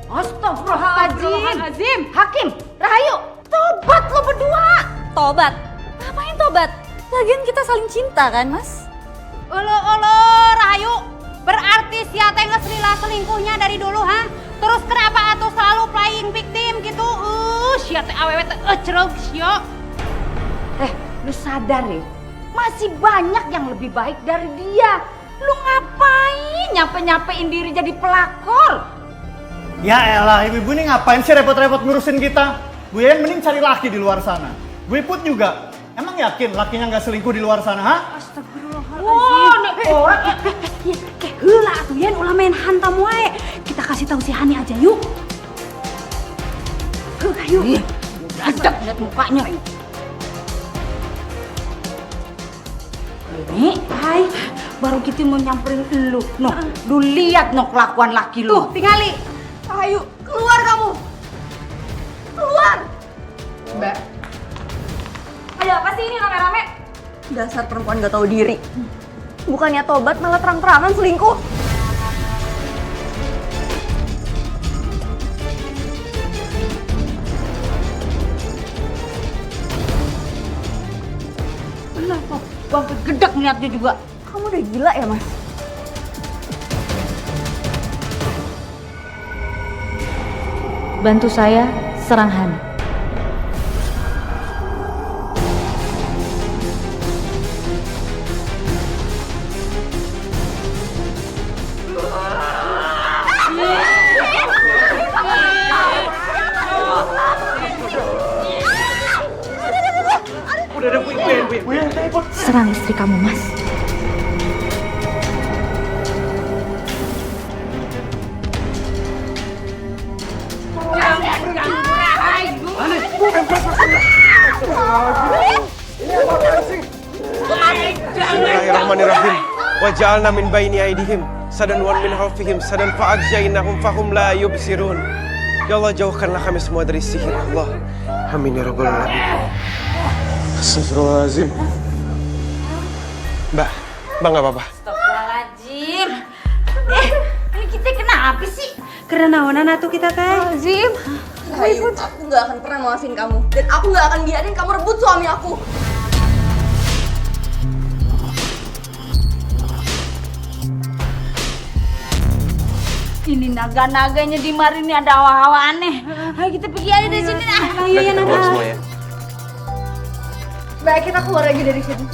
Astagfirullahaladzim. Hakim, Rahayu, tobat lo berdua. Tobat? Ngapain tobat? Lagian kita saling cinta kan, Mas? Olo, Rahayu. Berarti sia teh ngeselila selingkuhnya dari dulu, ha? Terus kenapa atuh selalu playing victim gitu? Sia teh awewe teh cerog sia. Lu sadar ya? Masih banyak yang lebih baik dari dia. Lu ngapain nyampe-nyampein diri jadi pelakor? Ya elah, ibu-ibu ini ngapain sih repot-repot ngurusin kita? Bu Yen mending cari laki di luar sana. Bu Iput juga. Emang yakin lakinya nggak selingkuh di luar sana, ha? Wah, nek orang heula atuh Yan ulah main hantam wae. Kita kasih tahu si Hani aja yuk. Ayo. Adap lihat mukanya. Ini, hai, baru kita mau nyamperin lu. Noh, lu lihat noh kelakuan laki lu. Tuh, tingali. Ayo, keluar kamu. Keluar. Mbak. Ada apa sih ini rame-rame? Dasar perempuan gak tahu diri. Bukannya tobat malah terang-terangan selingkuh. Kenapa? Bang gedek niatnya juga. Kamu udah gila ya, Mas? Bantu saya serang Hani. Serang istri kamu, Mas. Bismillahirrahmanirrahim. Wa ja'alna min baini aydihim sadan wa min khalfihim sadan fa agzainahum fahum la yubsirun. Ya Allah, jauhkanlah kami semua dari sihir Allah. Amin ya rabbal alamin. Astagfirullahaladzim. Mbak nggak apa-apa. Astagfirullahaladzim. Ini kita kenapa sih? Karena naonan atuh kita teh. Azim. Rahayu, aku gak akan pernah maafin kamu. Dan aku gak akan biarin kamu rebut suami aku. Ini naga-naganya di mari ini ada hawa-hawa aneh. Ayo kita pergi aja dari sini nah. Udah kita keluar semua ya. Baik, kita keluar aja dari sini.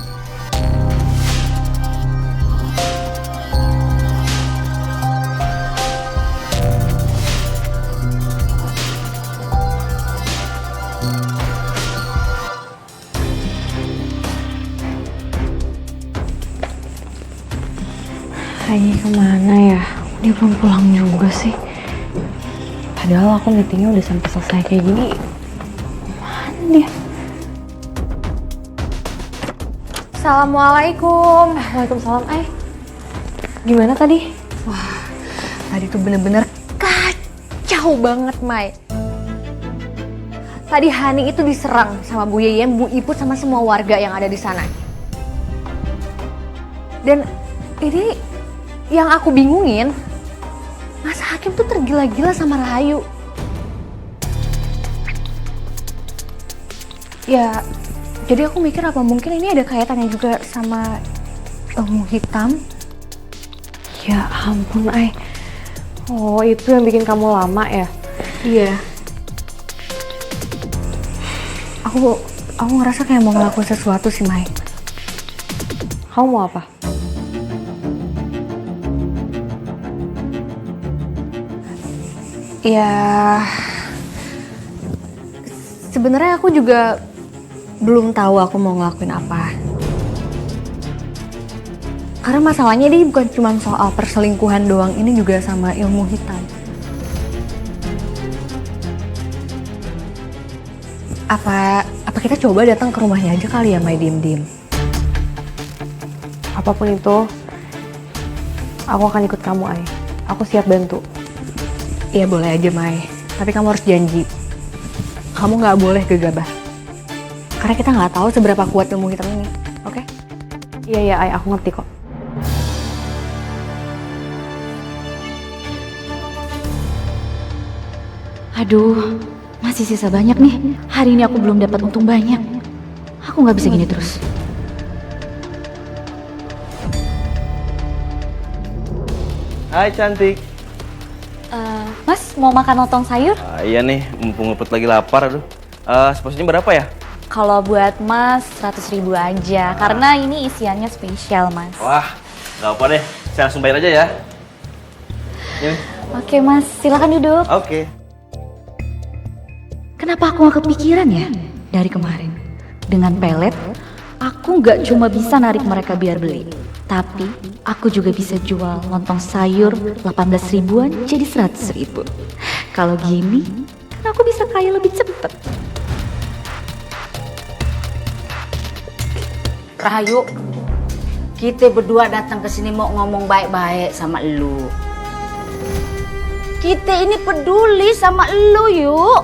Kayaknya kemana ya? Dia belum pulang juga sih. Padahal aku meetingnya udah sampai selesai kayak gini. Mana dia? Assalamualaikum. Waalaikumsalam. Gimana tadi? Wah, tadi tuh bener-bener kacau banget, Mai. Tadi Hani itu diserang sama Bu Yeyem, Bu Iput, sama semua warga yang ada di sana. Dan ini yang aku bingungin, Mas Hakim tuh tergila-gila sama Rahayu. Ya, jadi aku mikir apa mungkin ini ada kaitannya juga sama ilmu hitam? Ya ampun, Oh, itu yang bikin kamu lama ya? Iya. Aku ngerasa kayak mau ngelakuin sesuatu sih, Mai. Kamu mau apa? Ya, sebenarnya aku juga belum tahu aku mau ngelakuin apa. Karena masalahnya ini bukan cuma soal perselingkuhan doang, ini juga sama ilmu hitam. Apa kita coba datang ke rumahnya aja kali ya, Mai, diem-diem? Apapun itu, aku akan ikut kamu, Ai. Aku siap bantu. Iya boleh aja, Mai. Tapi kamu harus janji. Kamu nggak boleh gegabah. Karena kita nggak tahu seberapa kuat ilmu hitam ini. Oke? Iya, Ai. Aku ngerti kok. Aduh, masih sisa banyak nih. Hari ini aku belum dapat untung banyak. Aku nggak bisa gini terus. Hai cantik. Mas, mau makan lontong sayur? Iya nih, mumpung ngepet lagi lapar, aduh. Seporsinya berapa ya? Kalau buat Mas, 100.000 aja. Karena ini isiannya spesial, Mas. Wah, nggak apa deh. Saya langsung bayar aja ya. Ini. Oke, Mas. Silakan duduk. Oke. Kenapa aku gak kepikiran ya dari kemarin? Dengan pelet, aku gak cuma bisa narik mereka biar beli. Tapi aku juga bisa jual lontong sayur 18 ribuan jadi 100 ribu. Kalau gini, kan aku bisa kaya lebih cepet. Rahayu, kita berdua datang ke sini mau ngomong baik-baik sama elu. Kita ini peduli sama elu, yuk.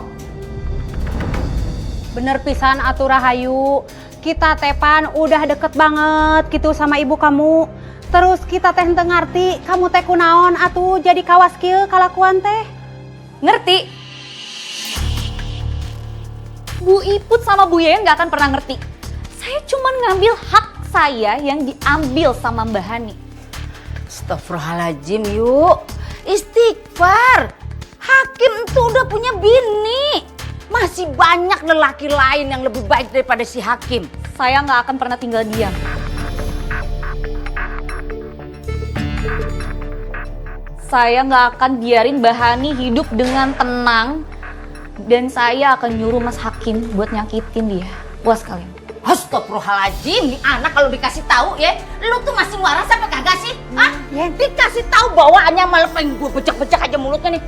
Bener pisan atuh Rahayu. Kita tepan udah deket banget gitu sama ibu kamu. Terus kita teh henteu ngarti kamu teh kunaon atuh jadi kawas kieu kalakuan teh. Ngerti? Bu Iput sama Bu Yeyem gak akan pernah ngerti. Saya cuma ngambil hak saya yang diambil sama Mbak Hani. Astagfirullahaladzim, yuk. Istighfar. Hakim itu udah punya bini. Masih banyak lelaki lain yang lebih baik daripada si Hakim. Saya nggak akan pernah tinggal diam. Saya nggak akan biarin Mbak Hani hidup dengan tenang. Dan saya akan nyuruh Mas Hakim buat nyakitin dia. Puas kalian. Astagfirullahaladzim, nih anak kalau dikasih tahu ya, lu tuh masih waras apa kagak sih? Hah? Dikasih tahu bawaannya malah pengen gue becek-becek aja mulutnya nih.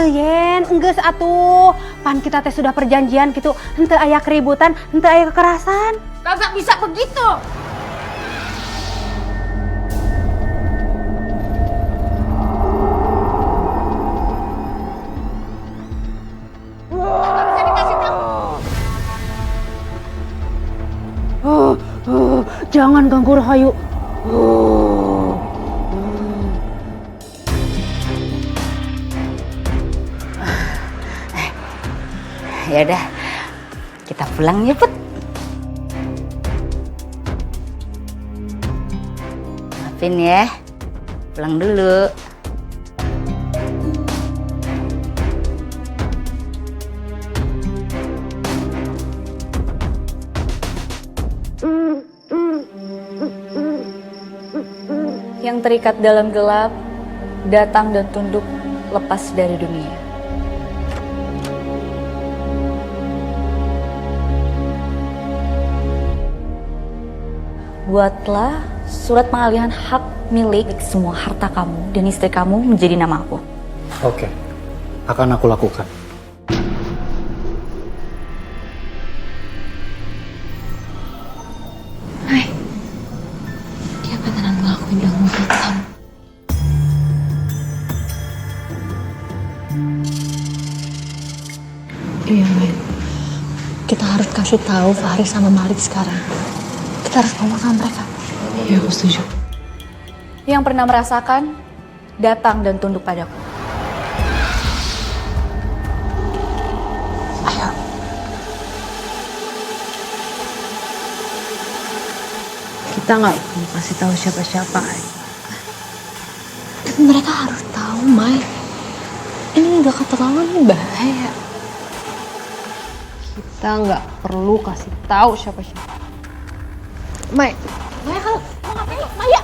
Yen, enggeus atuh. Pan kita teh sudah perjanjian gitu, henteu aya keributan, henteu aya kekerasan. Kagak bisa begitu. Jangan ganggu Rahayu. Ya udah, kita pulang ya, Put. Maafin ya, pulang dulu. Yang terikat dalam gelap, datang dan tunduk lepas dari dunia. Buatlah surat pengalihan hak milik semua harta kamu dan istri kamu menjadi nama aku. Oke, akan aku lakukan. Hai, dia beneran ngelakuin yang buat kamu. Iya, Mai. Kita harus kasih tahu Faris sama Malik sekarang. Kita harus ngomong sama mereka. Iya, aku setuju. Yang pernah merasakan, datang dan tunduk padaku. Ayo. Kita nggak perlu kasih tahu siapa-siapa. Tapi mereka harus tahu, Mai. Ini udah keterlaluan bahaya. Kita nggak perlu kasih tahu siapa-siapa. Mai, Maya kalau mau ngapain lo? Maya!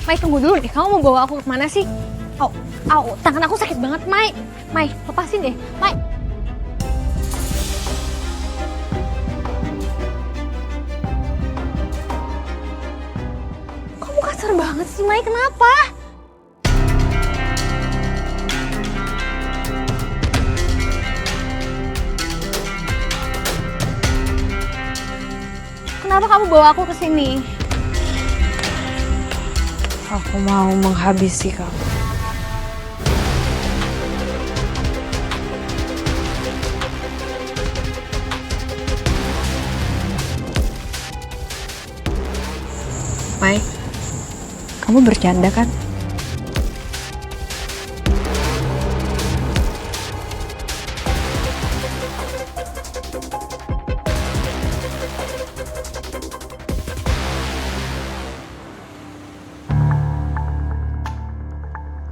Mai, tunggu dulu deh. Kamu mau bawa aku kemana sih? Tangan aku sakit banget, Mai. Mai, lepasin deh. Mai. Kamu kasar banget sih, Mai. Kenapa? Kenapa kamu bawa aku ke sini? Aku mau menghabisi kamu. Mai, kamu bercanda kan?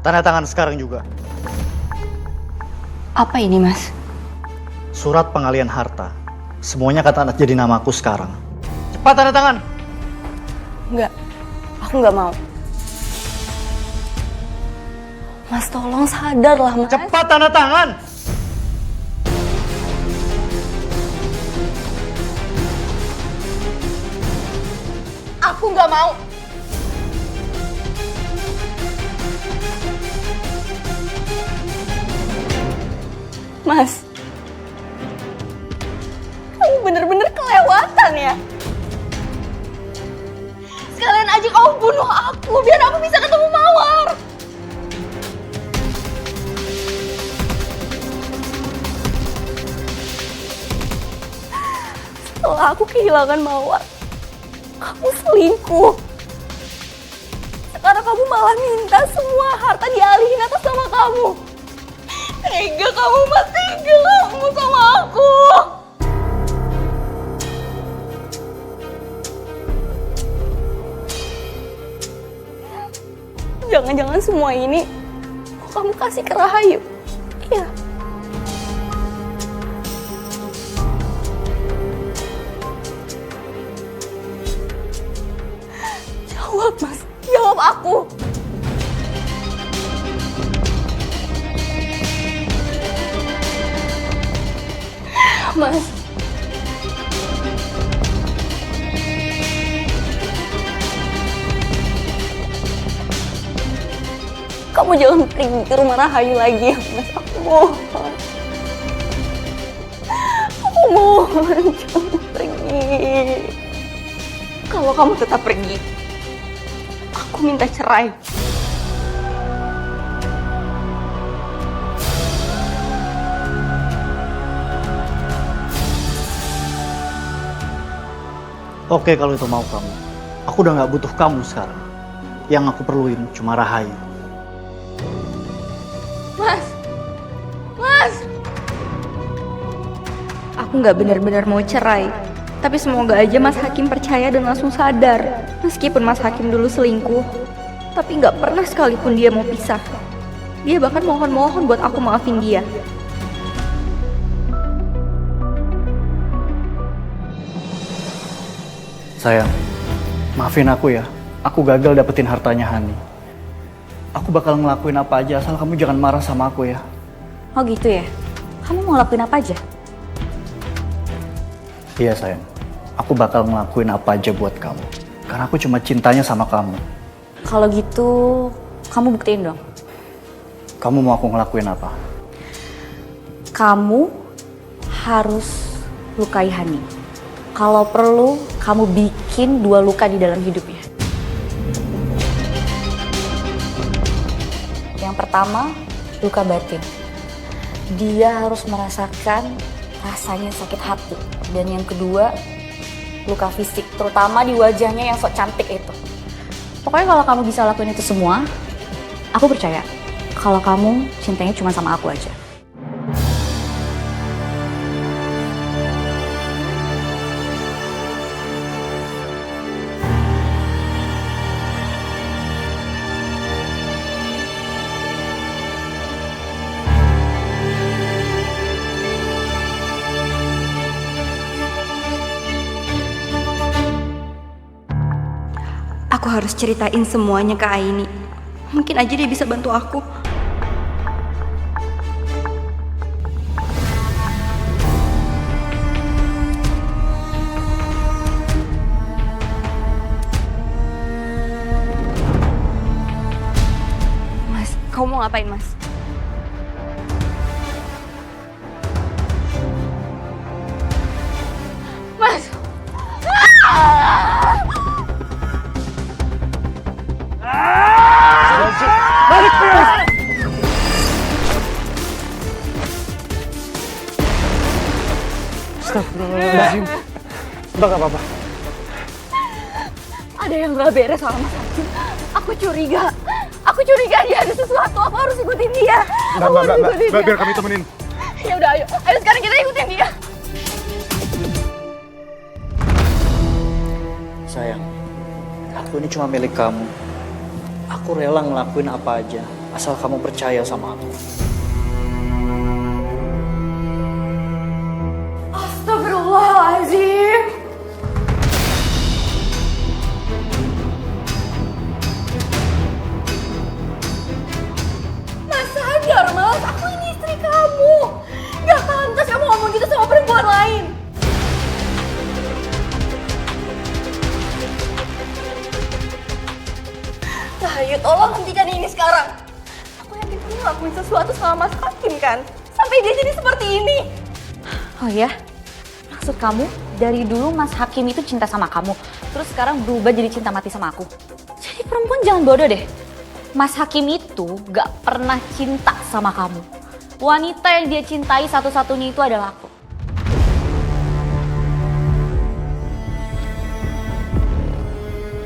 Tanda tangan sekarang juga. Apa ini, Mas? Surat pengalihan harta. Semuanya kata anak jadi namaku sekarang. Cepat tanda tangan. Enggak, aku nggak mau. Mas, tolong sadarlah, Mas. Cepat tanda tangan. Aku nggak mau. Mas, kamu bener-bener kelewatan ya. Sekalian aja kamu bunuh aku biar aku bisa ketemu Mawar. Setelah aku kehilangan Mawar, kamu selingkuh. Sekarang kamu malah minta semua harta dialihin atas nama kamu. Tega kamu, Mas, tega kamu sama aku. Jangan-jangan semua ini kamu kasih ke Rahayu. Iya. Jawab, Mas. Jawab aku. Mas. Kamu jangan pergi ke rumah Rahayu lagi ya, Mas. Aku mohon. Aku mohon, jangan pergi. Kalau kamu tetap pergi, aku minta cerai. Oke, kalau itu mau kamu. Aku udah gak butuh kamu sekarang. Yang aku perluin cuma Rahayu. Mas! Mas! Aku nggak benar-benar mau cerai. Tapi semoga aja Mas Hakim percaya dan langsung sadar. Meskipun Mas Hakim dulu selingkuh, tapi nggak pernah sekalipun dia mau pisah. Dia bahkan mohon-mohon buat aku maafin dia. Sayang, maafin aku ya. Aku gagal dapetin hartanya Hani. Aku bakal ngelakuin apa aja asal kamu jangan marah sama aku ya. Oh gitu ya? Kamu mau ngelakuin apa aja? Iya sayang, aku bakal ngelakuin apa aja buat kamu. Karena aku cuma cintanya sama kamu. Kalau gitu, kamu buktiin dong. Kamu mau aku ngelakuin apa? Kamu harus lukai Hani. Kalau perlu, kamu bikin 2 luka di dalam hidupnya. Yang pertama, luka batin. Dia harus merasakan rasanya sakit hati. Dan yang kedua, luka fisik, terutama di wajahnya yang sok cantik itu. Pokoknya kalau kamu bisa lakuin itu semua, aku percaya kalau kamu cintanya cuma sama aku aja. Aku harus ceritain semuanya ke Aini. Mungkin aja dia bisa bantu aku. Mas, kamu mau ngapain, Mas? Mas! Balik, Mas! Astagfirullahaladzim. Mbak gak apa-apa. Ada yang gak beres sama Mas Hakim. Aku curiga dia ada sesuatu. Aku harus ikutin dia. Mbak, biar kami temenin. Ya udah, ayo sekarang kita ikutin dia. Sayang, aku ini cuma milik kamu. Aku rela ngelakuin apa aja, asal kamu percaya sama aku. Astagfirullahaladzim. Mas sadar, Mas. Aku ini istri kamu. Gak pantas kamu ngomong gitu sama perempuan lain. Ayo tolong hentikan ini sekarang. Aku yakin kamu ngelakuin sesuatu sama Mas Hakim kan? Sampai dia jadi seperti ini. Oh ya? Maksud kamu, dari dulu Mas Hakim itu cinta sama kamu, terus sekarang berubah jadi cinta mati sama aku? Jadi perempuan jangan bodoh deh. Mas Hakim itu gak pernah cinta sama kamu. Wanita yang dia cintai satu-satunya itu adalah aku.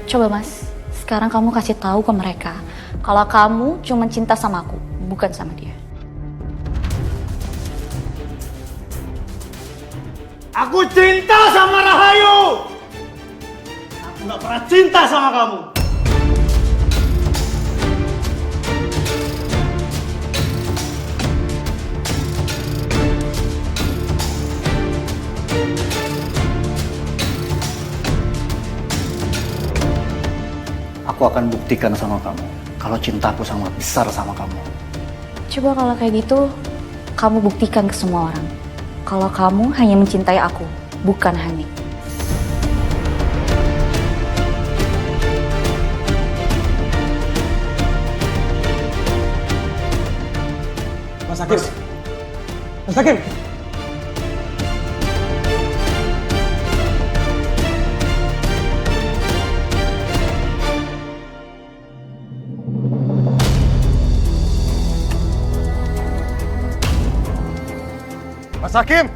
Coba Mas, sekarang kamu kasih tahu ke mereka kalau kamu cuma cinta sama aku, bukan sama dia. Aku cinta sama Rahayu! Aku gak pernah cinta sama kamu! Aku akan buktikan sama kamu kalau cintaku sangat besar sama kamu. Coba kalau kayak gitu, kamu buktikan ke semua orang kalau kamu hanya mencintai aku, bukan Hani. Mas Hakim! Mas Hakim! Mas Hakim!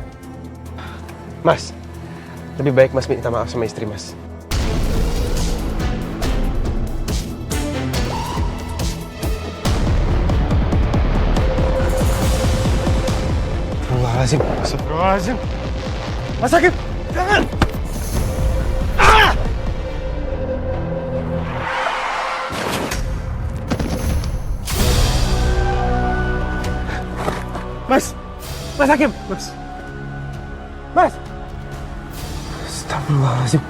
Mas, lebih baik Mas minta maaf sama istri Mas. Astagfirullahaladzim. Astagfirullahaladzim. Mas Hakim, jangan! Ah! Mas Hakim, Mas. Astagfirullahaladzim.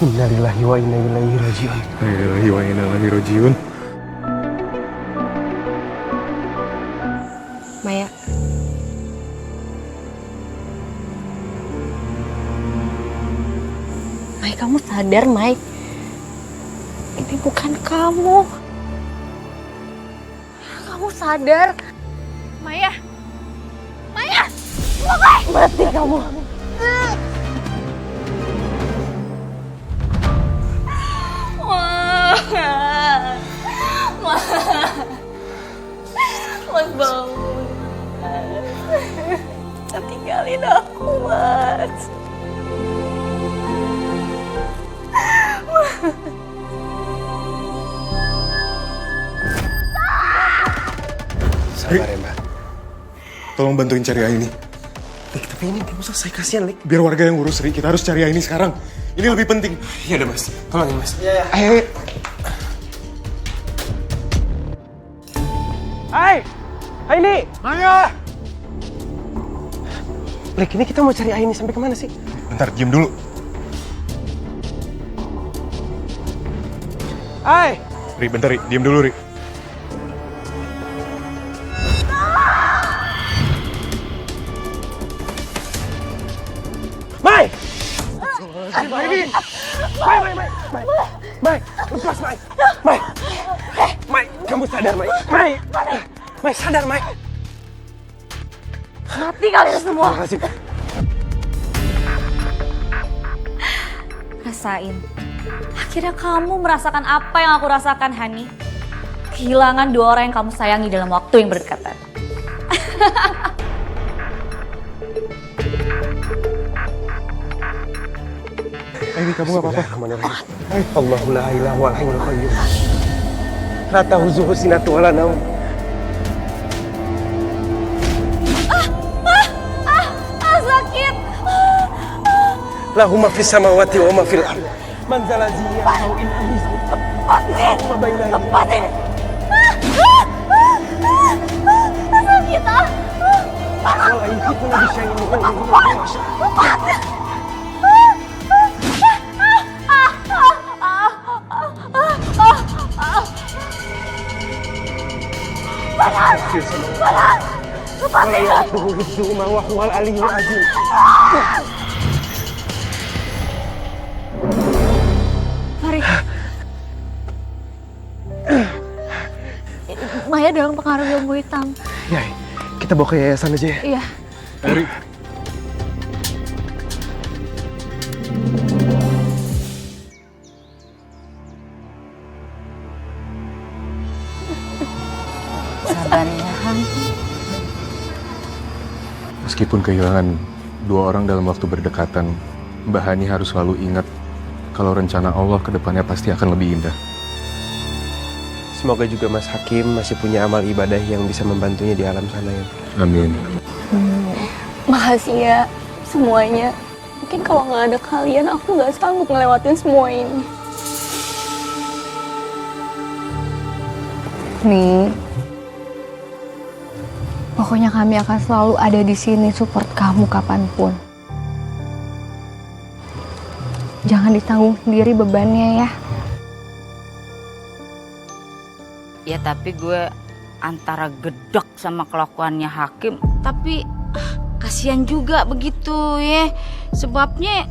Innalillahi wa inna ilaihi raji'un. Innalillahi wa inna ilaihi raji'un. Maya. Maya, kamu sadar, Maya? Ini bukan kamu. Kamu sadar? Maya. Maya. Mati kamu. Mas bangun. Jangan tinggalin aku, Mas. Sabar ya, Mbak. Tolong bantuin cari Aini. Lik, tapi ini belum selesai, kasihan, Lik. Biar warga yang ngurus, Ri. Kita harus cari Aini sekarang. Ini lebih penting. Iya udah, Mas. Tolongin, Mas. Iya. Ayo. Hai! Aini! Maya! Lik, ini kita mau cari Aini sampai kemana sih? Bentar, diam dulu. Hai! Ri, bentar, Ri. Diam dulu, Ri. Mai! Mai! Mai! Lepas, Mai! Mai! Mai, kamu sadar, Mai! Mai! Mai, sadar, Mai! Mati kalian semua. Terima kasih. Rasain. Akhirnya kamu merasakan apa yang aku rasakan, Hani. Kehilangan dua orang yang kamu sayangi dalam waktu yang berdekatan. Aini, kamu gak apa-apa? Allahu la ilaha wal hayyul qayyum. La ta'khuzuhu sinatun wa la naum. Sakit. Lahu ma fis samawati wa ma fil ardh. Man zalazi ya'u in abiz. Allahumma baina Lepasin. Sakit ah. wala yusifuna bi syai'in min ilmihi. Wala ya'tuhu hifdhuhuma wa huwal aliyyul azim. Mari. Maya dalam pengaruh ilmu hitam. Ya, kita bawa ke yayasan aja ya. Iya. Ri. Sabar ya, Han. Meskipun kehilangan dua orang dalam waktu berdekatan, Mbak Hani harus selalu ingat kalau rencana Allah ke depannya pasti akan lebih indah. Semoga juga Mas Hakim masih punya amal ibadah yang bisa membantunya di alam sana ya. Amin. Makasih ya semuanya. Mungkin kalau nggak ada kalian, aku nggak sanggup ngelewatin semua ini. Nih, pokoknya kami akan selalu ada di sini support kamu kapanpun. Jangan ditanggung sendiri bebannya ya. Ya tapi gue antara gedek sama kelakuannya Hakim. Tapi kasihan juga begitu ya. Sebabnya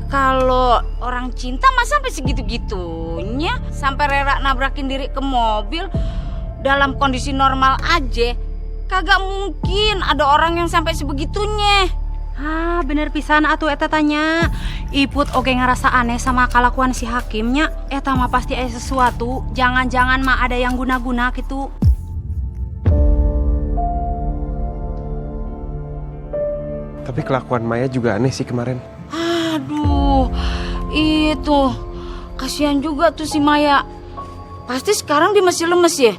kalau orang cinta masa sampai segitu-gitunya. Sampai rela nabrakin diri ke mobil. Dalam kondisi normal aja kagak mungkin ada orang yang sampai sebegitunya. Ah, bener pisan atuh eta tanya. Iput oge ngerasa aneh sama kelakuan si Hakimnya. Eta mah pasti ada sesuatu. Jangan-jangan mah ada yang guna-guna gitu. Tapi kelakuan Maya juga aneh sih kemarin. Aduh, itu kasihan juga tuh si Maya. Pasti sekarang dia masih lemes ya.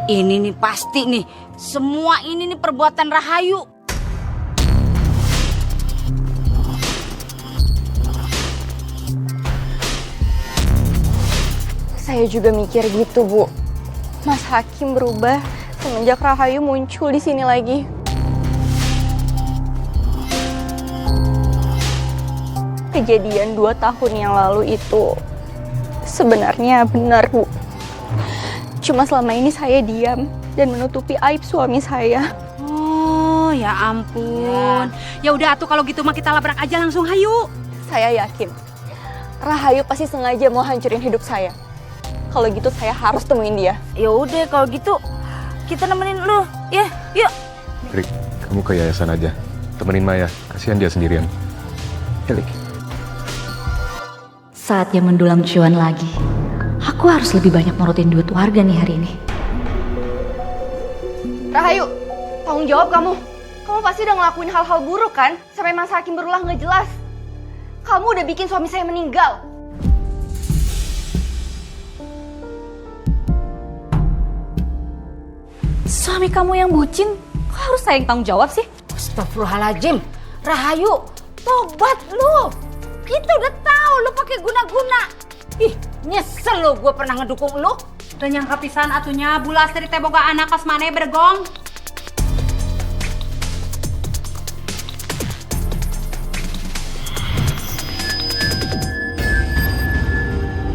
Ini nih pasti nih, semua ini nih perbuatan Rahayu. Saya juga mikir gitu, Bu. Mas Hakim berubah semenjak Rahayu muncul di sini lagi. kejadian 2 tahun yang lalu itu sebenarnya benar, Bu. Cuma selama ini saya diam dan menutupi aib suami saya. Oh, ya ampun. Ya udah atuh kalau gitu mah kita labrak aja langsung, hayu. Saya yakin Rahayu pasti sengaja mau hancurin hidup saya. Kalau gitu saya harus temuin dia. Ya udah kalau gitu kita nemenin lu. Ya, yuk. Rik, kamu ke yayasan aja. Temenin Maya, kasihan dia sendirian. Ya, Rik. Saatnya mendulang cuan lagi. Aku harus lebih banyak morotin duit warga nih hari ini. Rahayu, tanggung jawab kamu. Kamu pasti udah ngelakuin hal-hal buruk kan? Sampai Mas Hakim berulah nggak jelas. Kamu udah bikin suami saya meninggal. Suami kamu yang bucin, kok harus saya yang tanggung jawab sih? Astagfirullahaladzim. Rahayu, tobat lu. Kita udah tahu lu pakai guna-guna. Ih, nyesel lu gue pernah ngedukung lu. Udah nyangka pisan atunya Bu Lastri teh boga anak kos maneh bergong.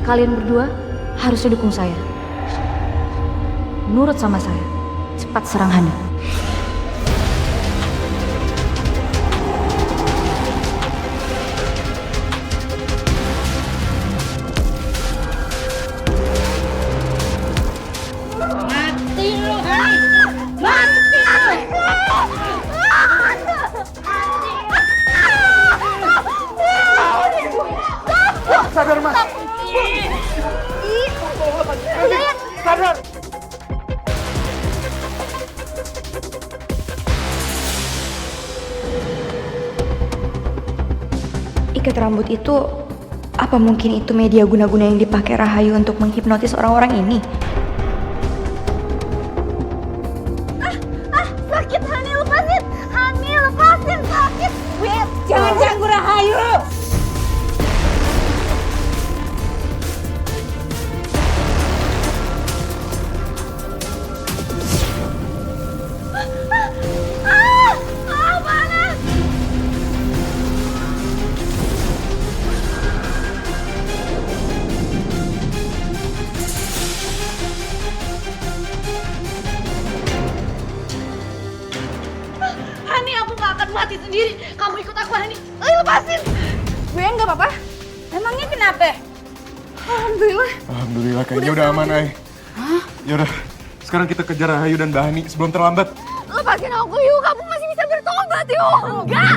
Kalian berdua harusnya dukung saya. Nurut sama saya. Cepat serang Hana. Sadar, Mas. Sadar. Ikat rambut itu, apa mungkin itu media guna-guna yang dipakai Rahayu untuk menghipnotis orang-orang ini? Sakit, Hani, lepasin. Hani, lepasin, sakit. Jangan ganggu Rahayu. Hani, aku gak akan mati sendiri. Kamu ikut aku, Hani. Ayo lepasin. Gue nggak apa-apa. Emangnya kenapa? Alhamdulillah. Alhamdulillah, kayaknya udah aman, Ay. Yaudah, sekarang kita kejar Rahayu dan Mbak Hani sebelum terlambat. Lepasin aku, yuk. Kamu masih bisa bertobat, yuk. Enggak.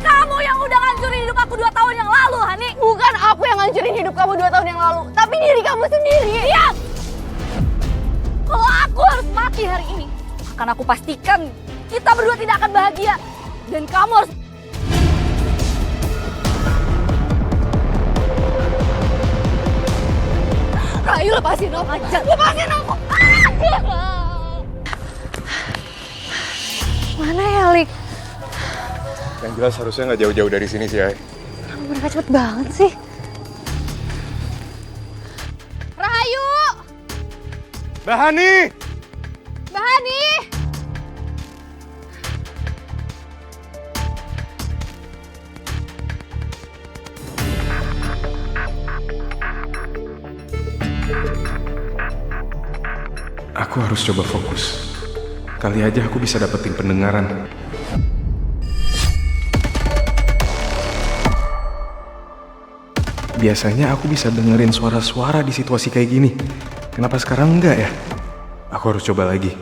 Kamu yang udah ngancurin hidup aku 2 tahun yang lalu, Hani. Bukan aku yang ngancurin hidup kamu 2 tahun yang lalu, tapi diri kamu sendiri. Diam! Kalau aku harus mati hari ini, akan aku pastikan kita berdua tidak akan bahagia. Dan kamu harus... Rahayu, lepasin aku. Lepasin aku. Mana ya, Lik? Yang jelas harusnya nggak jauh-jauh dari sini sih, Ay. Mereka cepet banget sih. Rahayu! Mbak Hani! Mbak Hani! Aku harus coba fokus. Kali aja aku bisa dapetin pendengaran. Biasanya aku bisa dengerin suara-suara di situasi kayak gini. Kenapa sekarang enggak ya? Aku harus coba lagi.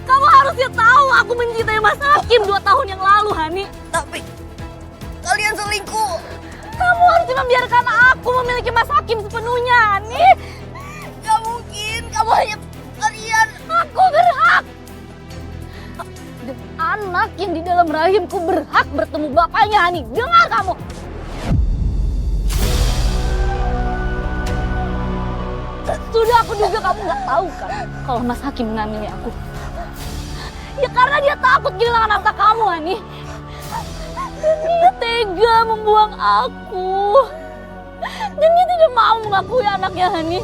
Kamu harusnya tahu aku mencintai Mas Hakim 2 tahun yang lalu, Hani. Tapi kalian selingkuh. Kamu harusnya membiarkan aku memiliki Mas Hakim sepenuhnya, Hani. Gak mungkin, kamu hanya kalian. Aku berhak. Dan anak yang di dalam rahimku berhak bertemu bapaknya, Hani. Dengar kamu. Sudah aku duga kamu nggak tahu kan kalau Mas Hakim mengamili aku. Ya karena dia takut kehilangan harta kamu, Hani. Dia tega membuang aku. Dan dia tidak mau mengakui anaknya, Hani.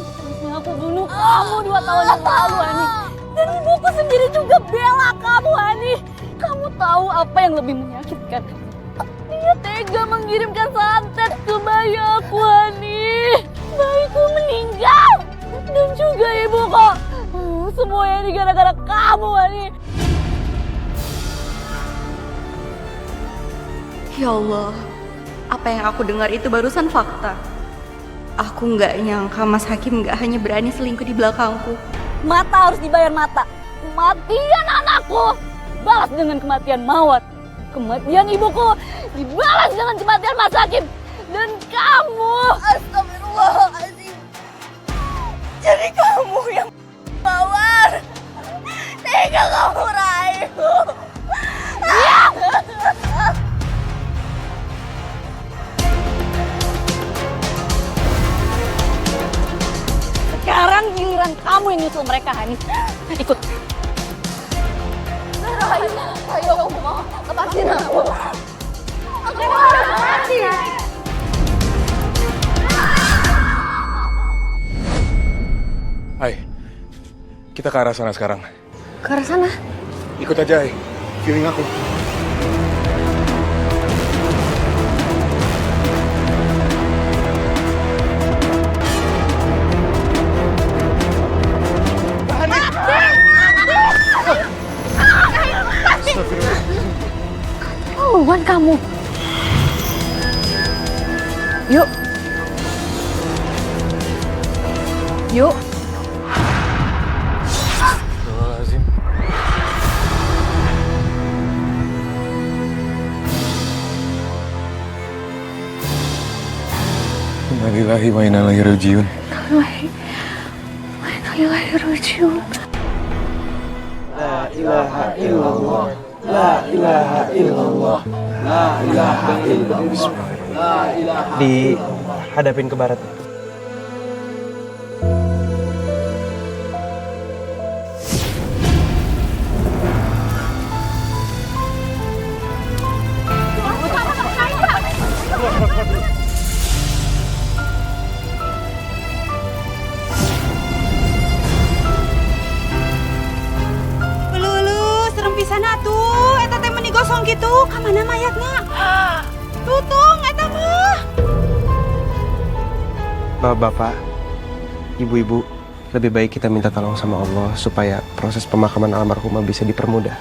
Aku bunuh kamu 2 tahun yang lalu, Hani. Dan ibuku sendiri juga bela kamu, Hani. Kamu tahu apa yang lebih menyakitkan? Dia tega mengirimkan santet ke bayi aku, Hani. Bayiku meninggal. Dan juga ibuku. Semuanya ini gara-gara kamu, Hani. Ya Allah, apa yang aku dengar itu barusan fakta. Aku nggak nyangka Mas Hakim nggak hanya berani selingkuh di belakangku. Mata harus dibayar mata. Kematian anakku balas dengan kematian Mawar. Kematian ibuku dibalas dengan kematian Mas Hakim. Dan kamu, astagfirullahaladzim. Jadi kamu yang Mawar. Tega kamu, Rayu. Sekarang giliran kamu yang nyusul mereka, Hani. Ikut. Ayo, aku mau. Lepasin aku. Aku mau lepasin. Hai, kita ke arah sana sekarang. Ke arah sana? Ikut aja, Hai. Feeling aku. Keluhan kamu. Yuk. Yuk. Astagfirullahaladzim. Innalillahi wa inna ilaihi rajiun. Bismillahirrahmanirrahim. La ilaha illallah. La ilaha illallah. La ilaha illallah. La ilaha. Dihadapin ke barat. Serem pisan atuh, eta teh meuni gosong gitu, ka mana mayatna? Tutung eta mah. Bapak-bapak, ibu-ibu, lebih baik kita minta tolong sama Allah supaya proses pemakaman almarhumah bisa dipermudah.